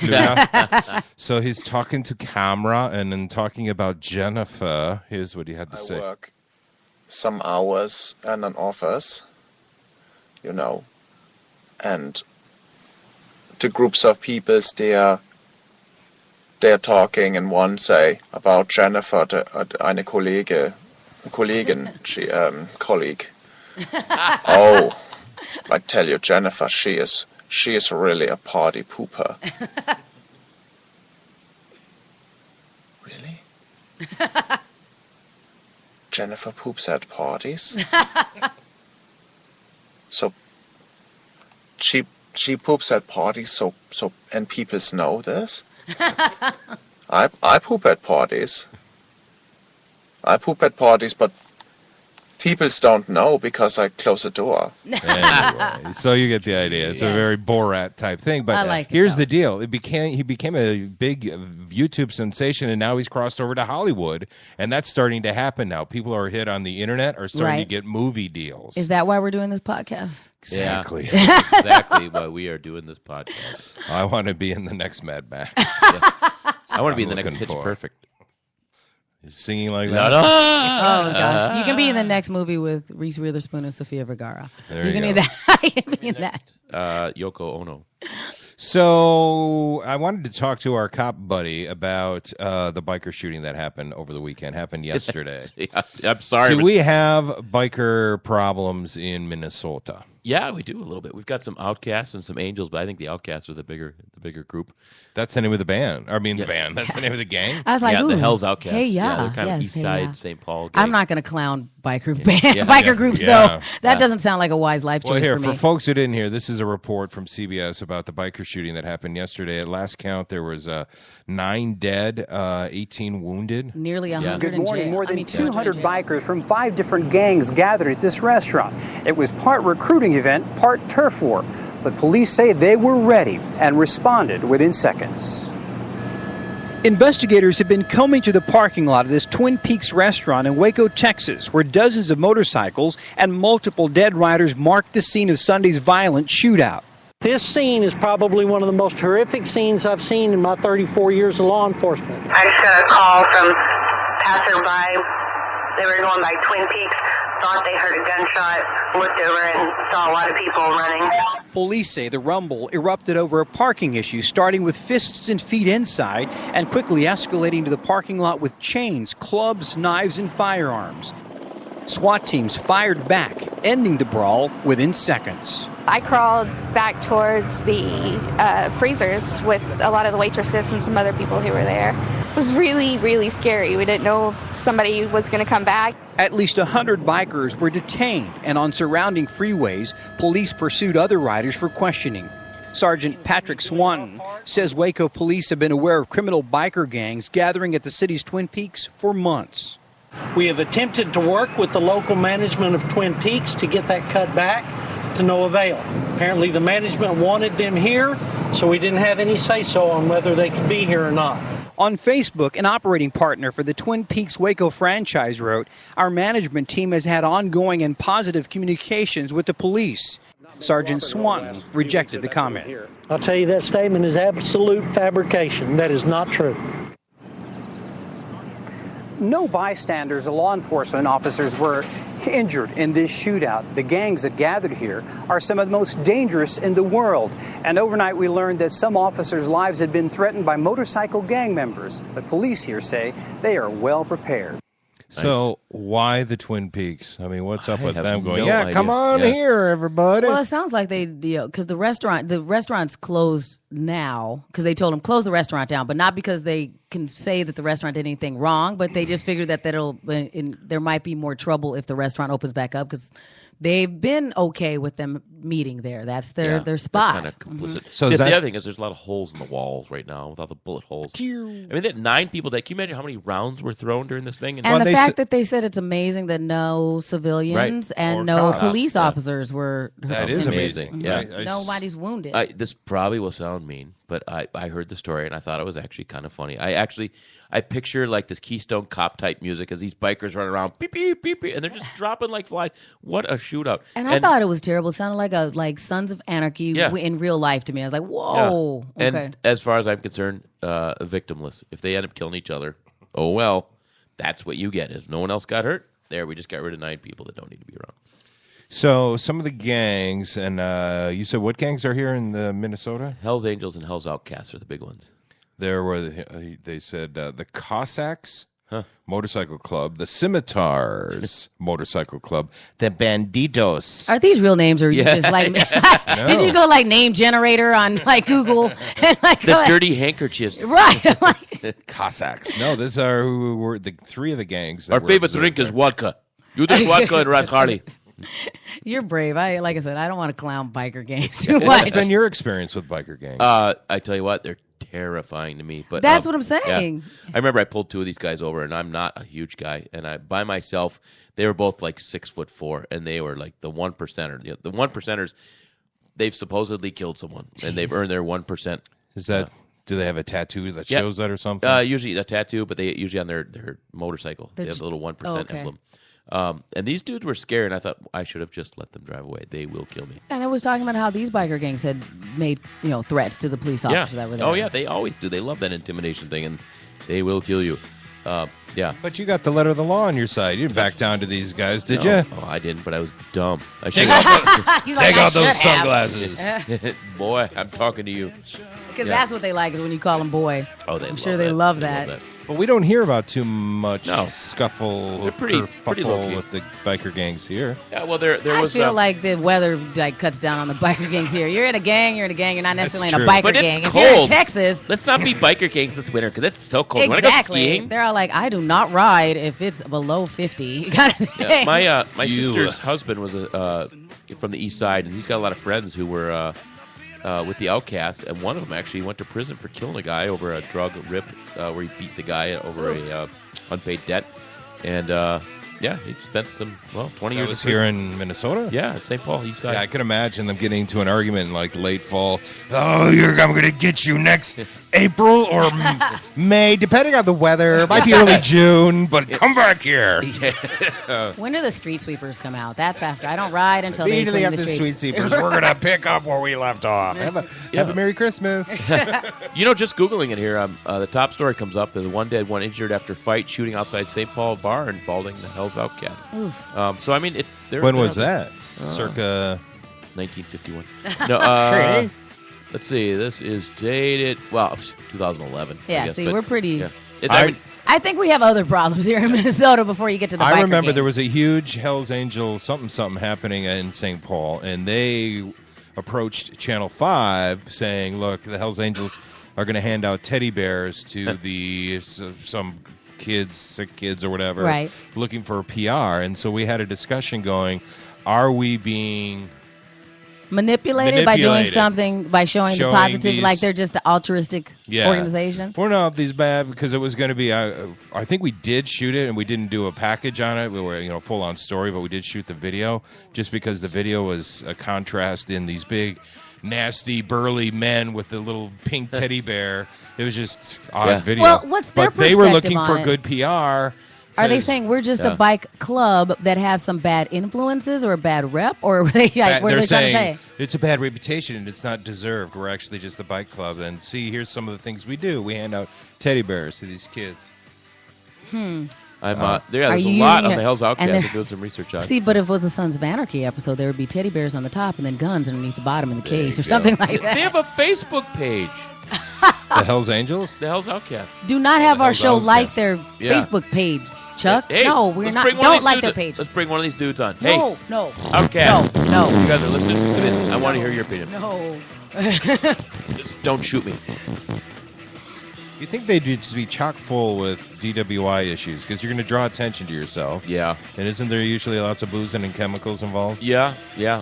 So he's talking to camera and then talking about Jennifer. Here's what he had to say. I work some hours in an office, and the groups of people, they're talking, and one say about Jennifer, eine Kollegin, colleague. Oh, I tell you, Jennifer, she is really a party pooper. Really? Jennifer poops at parties? So she poops at parties, so and people know this? I poop at parties. But people don't know because I close the door. Anyway, so you get the idea. It's a very Borat type thing. But here's the deal: he became a big YouTube sensation, and now he's crossed over to Hollywood, and that's starting to happen now. People are hit on the internet are starting to get movie deals. Is that why we're doing this podcast? Exactly. Yeah. Exactly why we are doing this podcast. I want to be in the next Mad Max. I want to be in the next Pitch Perfect. Singing like that? Oh, gosh. You can be in the next movie with Reese Witherspoon and Sofia Vergara. There you can go. be that. You can be in that. Yoko Ono. So I wanted to talk to our cop buddy about the biker shooting that happened over the weekend. Happened yesterday. I'm sorry. Do we have biker problems in Minnesota? Yeah, we do a little bit. We've got some Outcasts and some Angels, but I think the Outcasts are the bigger group. That's the name of the band. I mean, the band. That's the name of the gang. I was like, the Hell's Outcasts. Hey, yeah. They're kind of East Side, St. Paul gang. I'm not going to clown biker groups, though. That doesn't sound like a wise life choice for me. For folks who didn't hear, this is a report from CBS about the biker shooting that happened yesterday. At last count, there was 9 dead, 18 wounded. Nearly 100 Good morning. in jail. More than 200 bikers from 5 different gangs gathered at this restaurant. It was part recruiting event, part turf war. But police say they were ready and responded within seconds. Investigators have been combing through the parking lot of this Twin Peaks restaurant in Waco, Texas, where dozens of motorcycles and multiple dead riders marked the scene of Sunday's violent shootout. This scene is probably one of the most horrific scenes I've seen in my 34 years of law enforcement. I just got a call from passerby. They were going by Twin Peaks, thought they heard a gunshot, looked over and saw a lot of people running. Police say the rumble erupted over a parking issue, starting with fists and feet inside and quickly escalating to the parking lot with chains, clubs, knives, and firearms. SWAT teams fired back, ending the brawl within seconds. I crawled back towards the freezers with a lot of the waitresses and some other people who were there. It was really, really scary. We didn't know if somebody was going to come back. At least 100 bikers were detained, and on surrounding freeways, police pursued other riders for questioning. Sergeant Patrick Swanton says Waco police have been aware of criminal biker gangs gathering at the city's Twin Peaks for months. We have attempted to work with the local management of Twin Peaks to get that cut back, to no avail. Apparently the management wanted them here, so we didn't have any say-so on whether they could be here or not. On Facebook, an operating partner for the Twin Peaks Waco franchise wrote, "Our management team has had ongoing and positive communications with the police." Sergeant Swanton rejected the comment. I'll tell you, that statement is absolute fabrication. That is not true. No bystanders or law enforcement officers were injured in this shootout. The gangs that gathered here are some of the most dangerous in the world. And overnight we learned that some officers' lives had been threatened by motorcycle gang members. But police here say they are well prepared. So why the Twin Peaks? I mean, what's up with them going, no idea. Come on here, everybody. Well, it sounds like they, because the restaurant's closed now because they told them close the restaurant down, but not because they can say that the restaurant did anything wrong, but they just figured that there might be more trouble if the restaurant opens back up because they've been okay with them meeting there. That's their spot. Kind of complicit. Mm-hmm. So the other thing is there's a lot of holes in the walls right now with all the bullet holes. I mean, they had 9 people dead. Can you imagine how many rounds were thrown during this thing? And the fact that they said it's amazing that no civilians and Or no cops. police officers were. That is amazing. Yeah. Nobody's wounded. This probably will sound mean, but I heard the story and I thought it was actually kind of funny. I picture like this Keystone Cop type music as these bikers run around, beep, beep, beep, beep, and they're just dropping like flies. What a shootout. And I thought it was terrible. It sounded like Sons of Anarchy in real life to me. I was like, whoa. Yeah. Okay. And as far as I'm concerned, victimless. If they end up killing each other, oh well, that's what you get. If no one else got hurt, there, we just got rid of 9 people that don't need to be around. So some of the gangs, and you said what gangs are here in Minnesota? Hell's Angels and Hell's Outcasts are the big ones. There were, they said, the Cossacks Motorcycle Club, the Scimitars Motorcycle Club, the Banditos. Are these real names or you just like No. Did you go like name generator on like Google? And, like, The Dirty Handkerchiefs. Right. Cossacks. No, these are who were the 3 of the gangs. That Our were favorite observed drink there. is vodka. You drink vodka and Rat Harley. You're brave. Like I said, I don't want to clown biker gangs too What's much. been your experience with biker gangs? I tell you what, they're terrifying to me. But That's what I'm saying. Yeah. I remember I pulled 2 of these guys over, and I'm not a huge guy. And by myself, they were both like 6'4", and they were like the 1%er. The 1%ers, they've supposedly killed someone, and they've earned their 1%. Is that? Do they have a tattoo that shows that or something? Usually a tattoo, but they usually on their motorcycle. They have the little 1% emblem. And these dudes were scary, and I thought I should have just let them drive away. They will kill me. And I was talking about how these biker gangs had made threats to the police officers that were there. Oh yeah, they always do. They love that intimidation thing, and they will kill you. Yeah. But you got the letter of the law on your side. You didn't back down to these guys, did you? Oh, I didn't, but I was dumb. Take off those sunglasses. Boy, I'm talking to you. Because that's what they like is when you call them boy. Oh, I'm sure they love that. But we don't hear about too much scuffle They're pretty low-key. with the biker gangs here. Yeah, well, there was. I feel like the weather cuts down on the biker gangs here. You're in a gang. You're not necessarily in a That's biker true. But gang. it's If you're in cold. Texas, Let's not be biker gangs this winter because it's so cold. exactly. Want to go skiing? They're all like, I do not ride if it's below 50. Kind of thing. Yeah, my sister's husband was from the east side, and he's got a lot of friends who were with the Outcasts, and one of them actually went to prison for killing a guy over a drug rip where he beat the guy over a unpaid debt. And he spent 20 years. Was here in Minnesota? Yeah, St. Paul, east side. Yeah, I could imagine them getting into an argument in like late fall. Oh, I'm going to get you next April or May, depending on the weather. It might be early June, but come back here. When do the street sweepers come out? That's after. I don't ride until they Immediately clean after the streets. street sweepers, we're going to pick up where we left off. Have a Merry Christmas. Just Googling it here, the top story comes up. There's 1 dead, 1 injured after fight shooting outside St. Paul bar involving the Hell's Outcasts. So, I mean, when was that? Circa 1951. No, let's see. This is dated, 2011. Yeah, we're pretty... Yeah. I think we have other problems here in Minnesota before you get to the biker I remember gangs. there was a huge Hells Angels something happening in St. Paul, and they approached Channel 5 saying, look, the Hells Angels are going to hand out teddy bears to some kids, sick kids or whatever, right, looking for a PR. And so we had a discussion going, are we being manipulated by doing something, by showing the positive, like they're just an altruistic organization? We're not these bad, because it was going to be, I think we did shoot it and we didn't do a package on it. We were, full on story, but we did shoot the video just because the video was a contrast in these big, nasty, burly men with the little pink teddy bear. It was just odd video. Well, what's their But they were looking perspective for on good PR. Are they saying we're just a bike club that has some bad influences or a bad rep? Or what are they trying to say? It's a bad reputation and it's not deserved. We're actually just a bike club. And see, here's some of the things we do. We hand out teddy bears to these kids. There's a lot on the Hell's Outcast to do some research on. See, but if it was a Sons of Anarchy episode, there would be teddy bears on the top and then guns underneath the bottom in the case or something like that. They have a Facebook page. The Hell's Angels? The Hell's Outcast. Do not have our show like their Facebook page, Chuck. Hey, no, we're not. Don't like their page. Let's bring one of these dudes on. No, hey, no. Outcast. No. You guys are listening to this. I want to hear your opinion. No. Just don't shoot me. You think they'd just be chock full with DWI issues because you're going to draw attention to yourself. Yeah. And isn't there usually lots of boozing and chemicals involved? Yeah.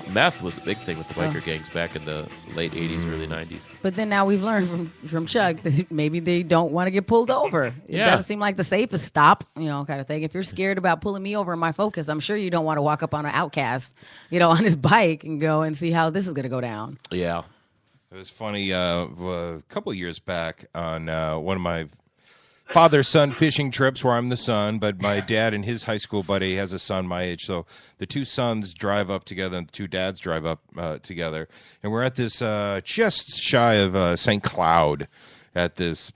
Meth was a big thing with the biker gangs back in the late 80s, early 90s. But then now we've learned from Chuck that maybe they don't want to get pulled over. It doesn't seem like the safest stop, kind of thing. If you're scared about pulling me over in my Focus, I'm sure you don't want to walk up on an Outcast, on his bike and go and see how this is going to go down. Yeah. It was funny a couple of years back on one of my father-son fishing trips where I'm the son, but my dad and his high school buddy has a son my age. So the two sons drive up together and the two dads drive up together. And we're at this just shy of St. Cloud at this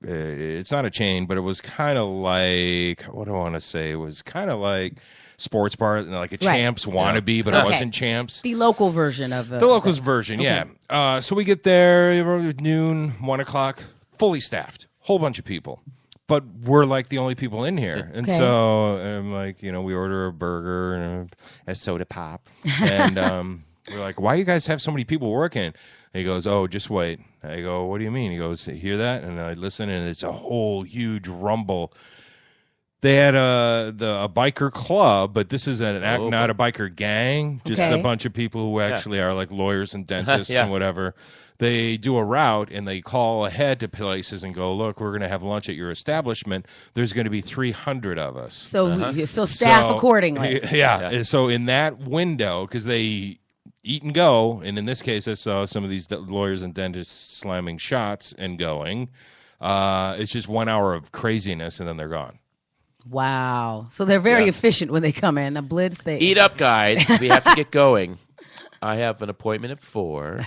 it's not a chain, but it was kind of like, what do I want to say? It was kind of like sports bar, like a Champs wannabe, but it wasn't Champs. The local version of the locals version, yeah. So we get there noon, 1 o'clock, fully staffed, whole bunch of people, but we're like the only people in here, and so I'm like, we order a burger and a soda pop, and we're like, why you guys have so many people working? And he goes, oh, just wait. I go, what do you mean? He goes, hear that? And I listen, and it's a whole huge rumble. They had a biker club, but this is not a biker gang, just a bunch of people who actually are like lawyers and dentists and whatever. They do a route, and they call ahead to places and go, look, we're going to have lunch at your establishment. There's going to be 300 of us. So staff accordingly. Yeah. So in that window, because they eat and go, and in this case, I saw some of these lawyers and dentists slamming shots and going. It's just 1 hour of craziness, and then they're gone. Wow. So they're very efficient when they come in. A blitz, they eat up, guys. We have to get going. I have an appointment at 4.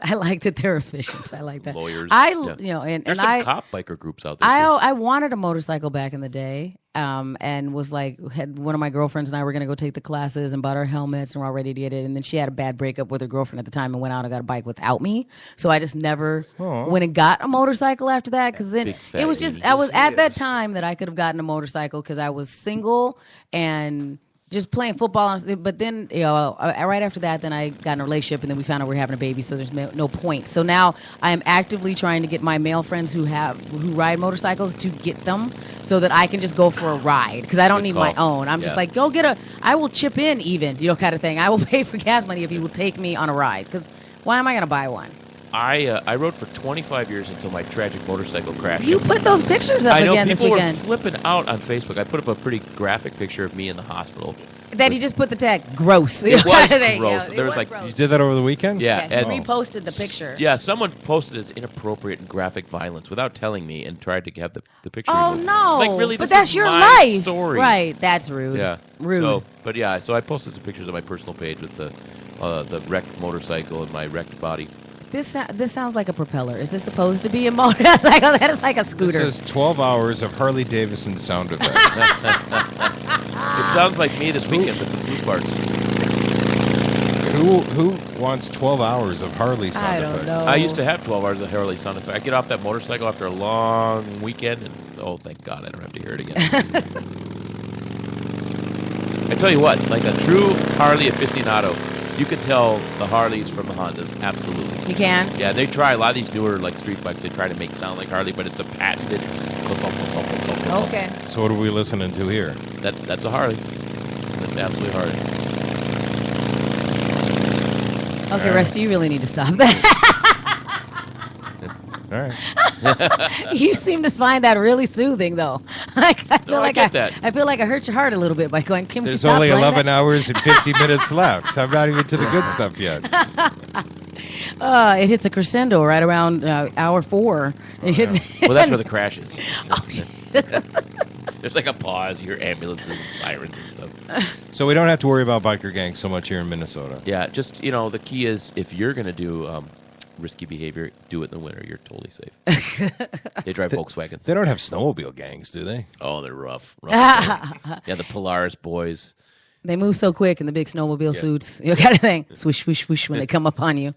I like that they're efficient. I like that. Lawyers. There's some cop biker groups out there. I wanted a motorcycle back in the day, and was like, had one of my girlfriends and I were going to go take the classes and bought our helmets and we're all ready to get it. And then she had a bad breakup with her girlfriend at the time and went out and got a bike without me. So I just never went and got a motorcycle after that, because then it was just, I was at that time that I could have gotten a motorcycle because I was single and just playing football, but then right after that, then I got in a relationship, and then we found out we were having a baby. So there's no point. So now I am actively trying to get my male friends who ride motorcycles to get them, so that I can just go for a ride, because I don't need my own. I'm just like, go get I will chip in even, kind of thing. I will pay for gas money if you will take me on a ride, because why am I going to buy one? I rode for 25 years until my tragic motorcycle crash. You put those pictures up again this weekend. I know, people were flipping out on Facebook. I put up a pretty graphic picture of me in the hospital. That he just put the tag, gross. It was gross. There was you did that over the weekend? Yeah. He reposted the picture. Yeah, someone posted as inappropriate and graphic violence without telling me and tried to have the picture removed. No. Like, really, but that's your life. Story. Right, that's rude. Yeah. Rude. So I posted the pictures on my personal page with the wrecked motorcycle and my wrecked body. This sounds like a propeller. Is this supposed to be a motorcycle? That is like a scooter. This is 12 hours of Harley Davidson sound effects. It sounds like me this weekend with the flu parts. Who wants 12 hours of Harley sound effects? I don't know. I used to have 12 hours of Harley sound effects. I get off that motorcycle after a long weekend, and thank God I don't have to hear it again. I tell you what, like a true Harley aficionado, you can tell the Harleys from the Hondas. Absolutely. You can? Yeah, they try. A lot of these newer like street bikes, they try to make sound like Harley, but it's a patented Okay. So what are we listening to here? That's a Harley. That's absolutely Harley. Okay, Rusty, you really need to stop that. All right. You seem to find that really soothing, though. I feel I get that. I feel like I hurt your heart a little bit by going. Kim, There's only 11 hours and 50 minutes left. I'm not even to the good stuff yet. It hits a crescendo right around hour 4. It hits. Well, that's where the crash is. There's like a pause. You hear ambulances and sirens and stuff. So we don't have to worry about biker gangs so much here in Minnesota. Yeah, just, the key is if you're going to do risky behavior, do it in the winter. You're totally safe. They drive Volkswagens. They don't have snowmobile gangs, do they? Oh, they're rough. Yeah, the Polaris boys. They move so quick in the big snowmobile suits. You got to think, swish, swish, swish when they come up on you.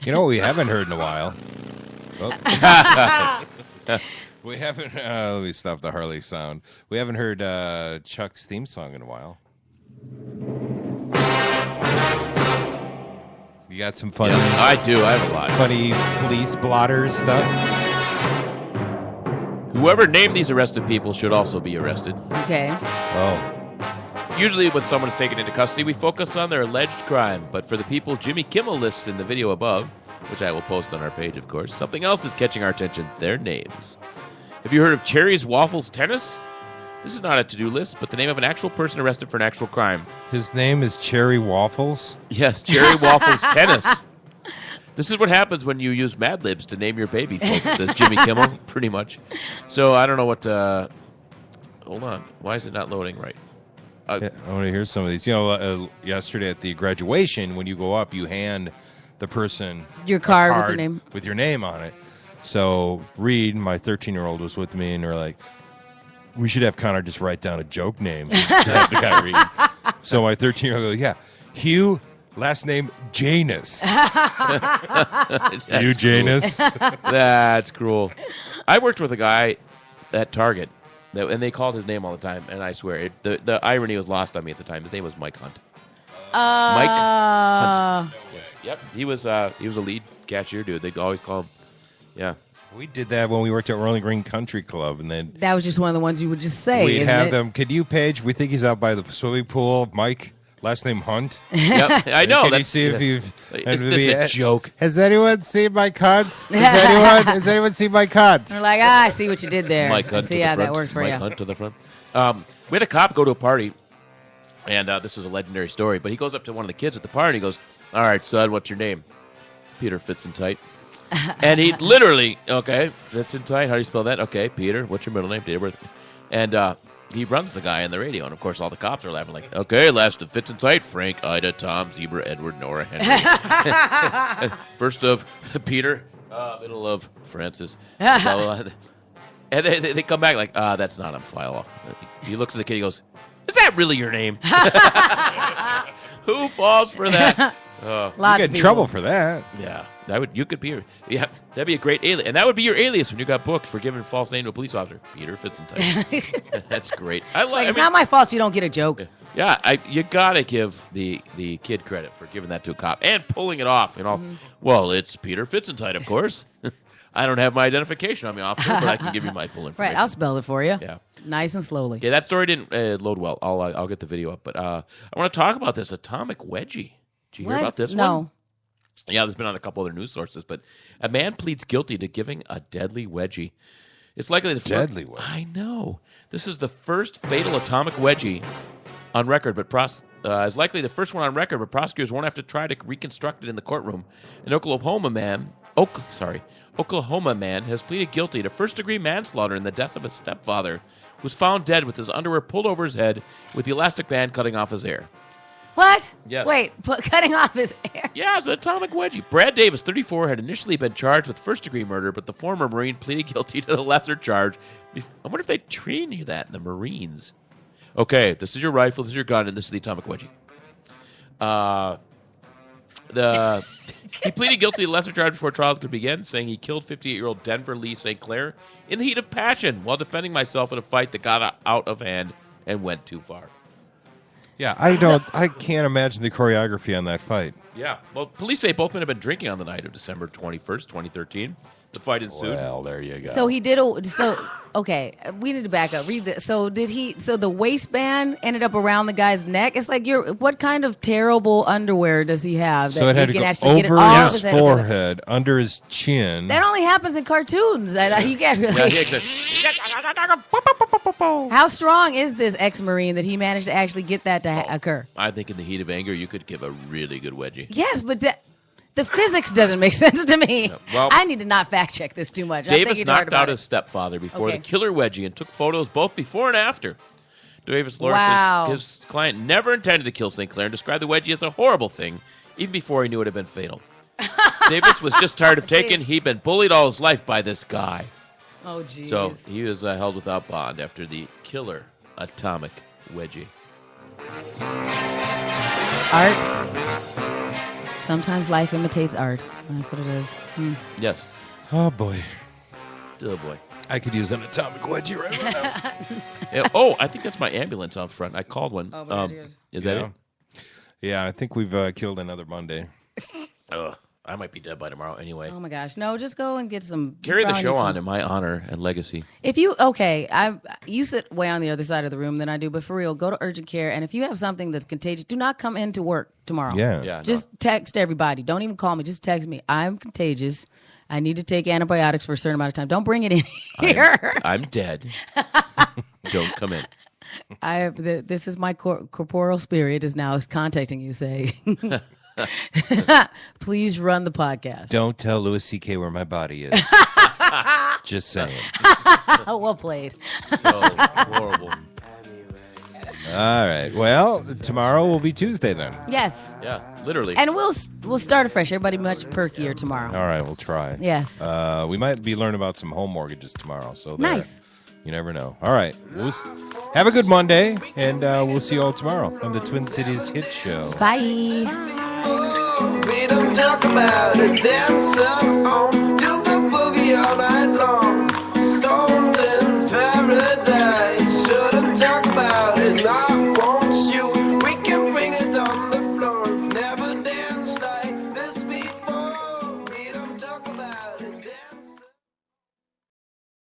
You know what we haven't heard in a while? We haven't... let me stop the Harley sound. We haven't heard Chuck's theme song in a while. You got some funny... Yeah, I do. I have a lot. Funny police blotter stuff. Whoever named these arrested people should also be arrested. Okay. Oh. Usually when someone is taken into custody, we focus on their alleged crime. But for the people Jimmy Kimmel lists in the video above, which I will post on our page, of course, something else is catching our attention. Their names. Have you heard of Cherry's Waffles Tennis? This is not a to-do list, but the name of an actual person arrested for an actual crime. His name is Cherry Waffles? Yes, Cherry Waffles Tennis. This is what happens when you use Mad Libs to name your baby, folks, says Jimmy Kimmel, pretty much. So I don't know what... hold on. Why is it not loading right? Yeah, I want to hear some of these. Yesterday at the graduation, when you go up, you hand the person your card with your name. With your name on it. So Reed, my 13-year-old, was with me, and they're like, we should have Connor just write down a joke name to have the guy read. So my 13-year-old goes, yeah, Hugh, last name Janus. Hugh Janus. That's cruel. I worked with a guy at Target, and they called his name all the time, and I swear, the irony was lost on me at the time. His name was Mike Hunt. Mike Hunt. Yep, he was a lead cashier dude. They'd always call him. Yeah. We did that when we worked at Rolling Green Country Club, and then that was just one of the ones you would just say. We'd have them. Could you, Paige? We think he's out by the swimming pool. Mike, last name Hunt. Yep, I know. Can you see if you've? Is this a joke? Has anyone seen my cunt? Has anyone seen my cunt? They're like, I see what you did there. Mike Hunt. See how that worked for you. Mike Hunt to the front. We had a cop go to a party, and this was a legendary story. But he goes up to one of the kids at the party. and He goes, "All right, son, what's your name?" Peter Fitzentight. And he literally, okay, Fitzentight, how do you spell that? Okay, Peter, what's your middle name, date of birth? And he runs the guy on the radio, and of course all the cops are laughing like, okay, last of Fitzentight, Frank, Ida, Tom, Zebra, Edward, Nora, Henry. First of Peter, middle of Francis. Blah, blah, blah. And they come back like, that's not on file. He looks at the kid, he goes, is that really your name? Who falls for that? You get in trouble for that. Yeah. That'd be a great alias. And that would be your alias when you got booked for giving a false name to a police officer. Peter Fitzentight. That's great. It's not my fault you don't get a joke. Yeah, you got to give the kid credit for giving that to a cop and pulling it off. Well, it's Peter Fitzentight, of course. I don't have my identification on me, officer, but I can give you my full information. Right, I'll spell it for you. Yeah. Nice and slowly. Yeah, that story didn't load well. I'll get the video up. But I want to talk about this atomic wedgie. Did you hear about this one? No. Yeah, there's been on a couple other news sources, but a man pleads guilty to giving a deadly wedgie. It's likely the deadly wedgie. I know. This is the first fatal atomic wedgie on record, but is likely the first one on record, but prosecutors won't have to try to reconstruct it in the courtroom. An Oklahoma man has pleaded guilty to first-degree manslaughter in the death of his stepfather, who was found dead with his underwear pulled over his head with the elastic band cutting off his hair. What? Yes. Wait, cutting off his hair? Yeah, it's an atomic wedgie. Brad Davis, 34, had initially been charged with first-degree murder, but the former Marine pleaded guilty to the lesser charge. I wonder if they train you that in the Marines. Okay, this is your rifle, this is your gun, and this is the atomic wedgie. He pleaded guilty to the lesser charge before trial could begin, saying he killed 58-year-old Denver Lee St. Clair in the heat of passion while defending myself in a fight that got out of hand and went too far. Yeah, I can't imagine the choreography on that fight. Yeah, well, police say both men have been drinking on the night of December 21st, 2013. The fight ensued. Well, there you go. So he did. Okay, we need to back up. Read this. So did he? So the waistband ended up around the guy's neck. It's like what kind of terrible underwear does he have? So it had to go over his forehead, under his chin. That only happens in cartoons. You can't really. How strong is this ex-Marine that he managed to actually get that to occur? I think in the heat of anger, you could give a really good wedgie. Yes, but the physics doesn't make sense to me. No. Well, I need to not fact check this too much. Davis knocked out his stepfather before the killer wedgie and took photos both before and after. Davis Lawrence says his client never intended to kill St. Clair and described the wedgie as a horrible thing, even before he knew it had been fatal. Davis was just tired of taking. He'd been bullied all his life by this guy. Oh, jeez. So he was held without bond after the killer atomic wedgie. Art. Sometimes life imitates art. That's what it is. Yes. Oh, boy. Oh, boy. I could use an atomic wedgie right now. I think that's my ambulance out front. I called one. Oh, is that it? Yeah, I think we've killed another Monday. I might be dead by tomorrow anyway. Oh my gosh! No, just go and get some. Carry the show on in my honor and legacy. If you you sit way on the other side of the room than I do, but for real, go to urgent care. And if you have something that's contagious, do not come into work tomorrow. Yeah. Just text everybody. Don't even call me. Just text me. I'm contagious. I need to take antibiotics for a certain amount of time. Don't bring it in here. I'm dead. Don't come in. This is my corporeal spirit is now contacting you. Say. Please run the podcast. Don't tell Louis C.K. where my body is. Just saying. Well played. So horrible. All right. Well, tomorrow will be Tuesday then. Yes. Yeah, literally. And we'll start afresh. Everybody much perkier tomorrow. All right, we'll try. Yes. We might be learning about some home mortgages tomorrow. So nice. You never know. All right. Have a good Monday, and we'll see you all tomorrow on the Twin Cities Hit Show. Bye. We don't talk about it, dance on, do the boogie all night long.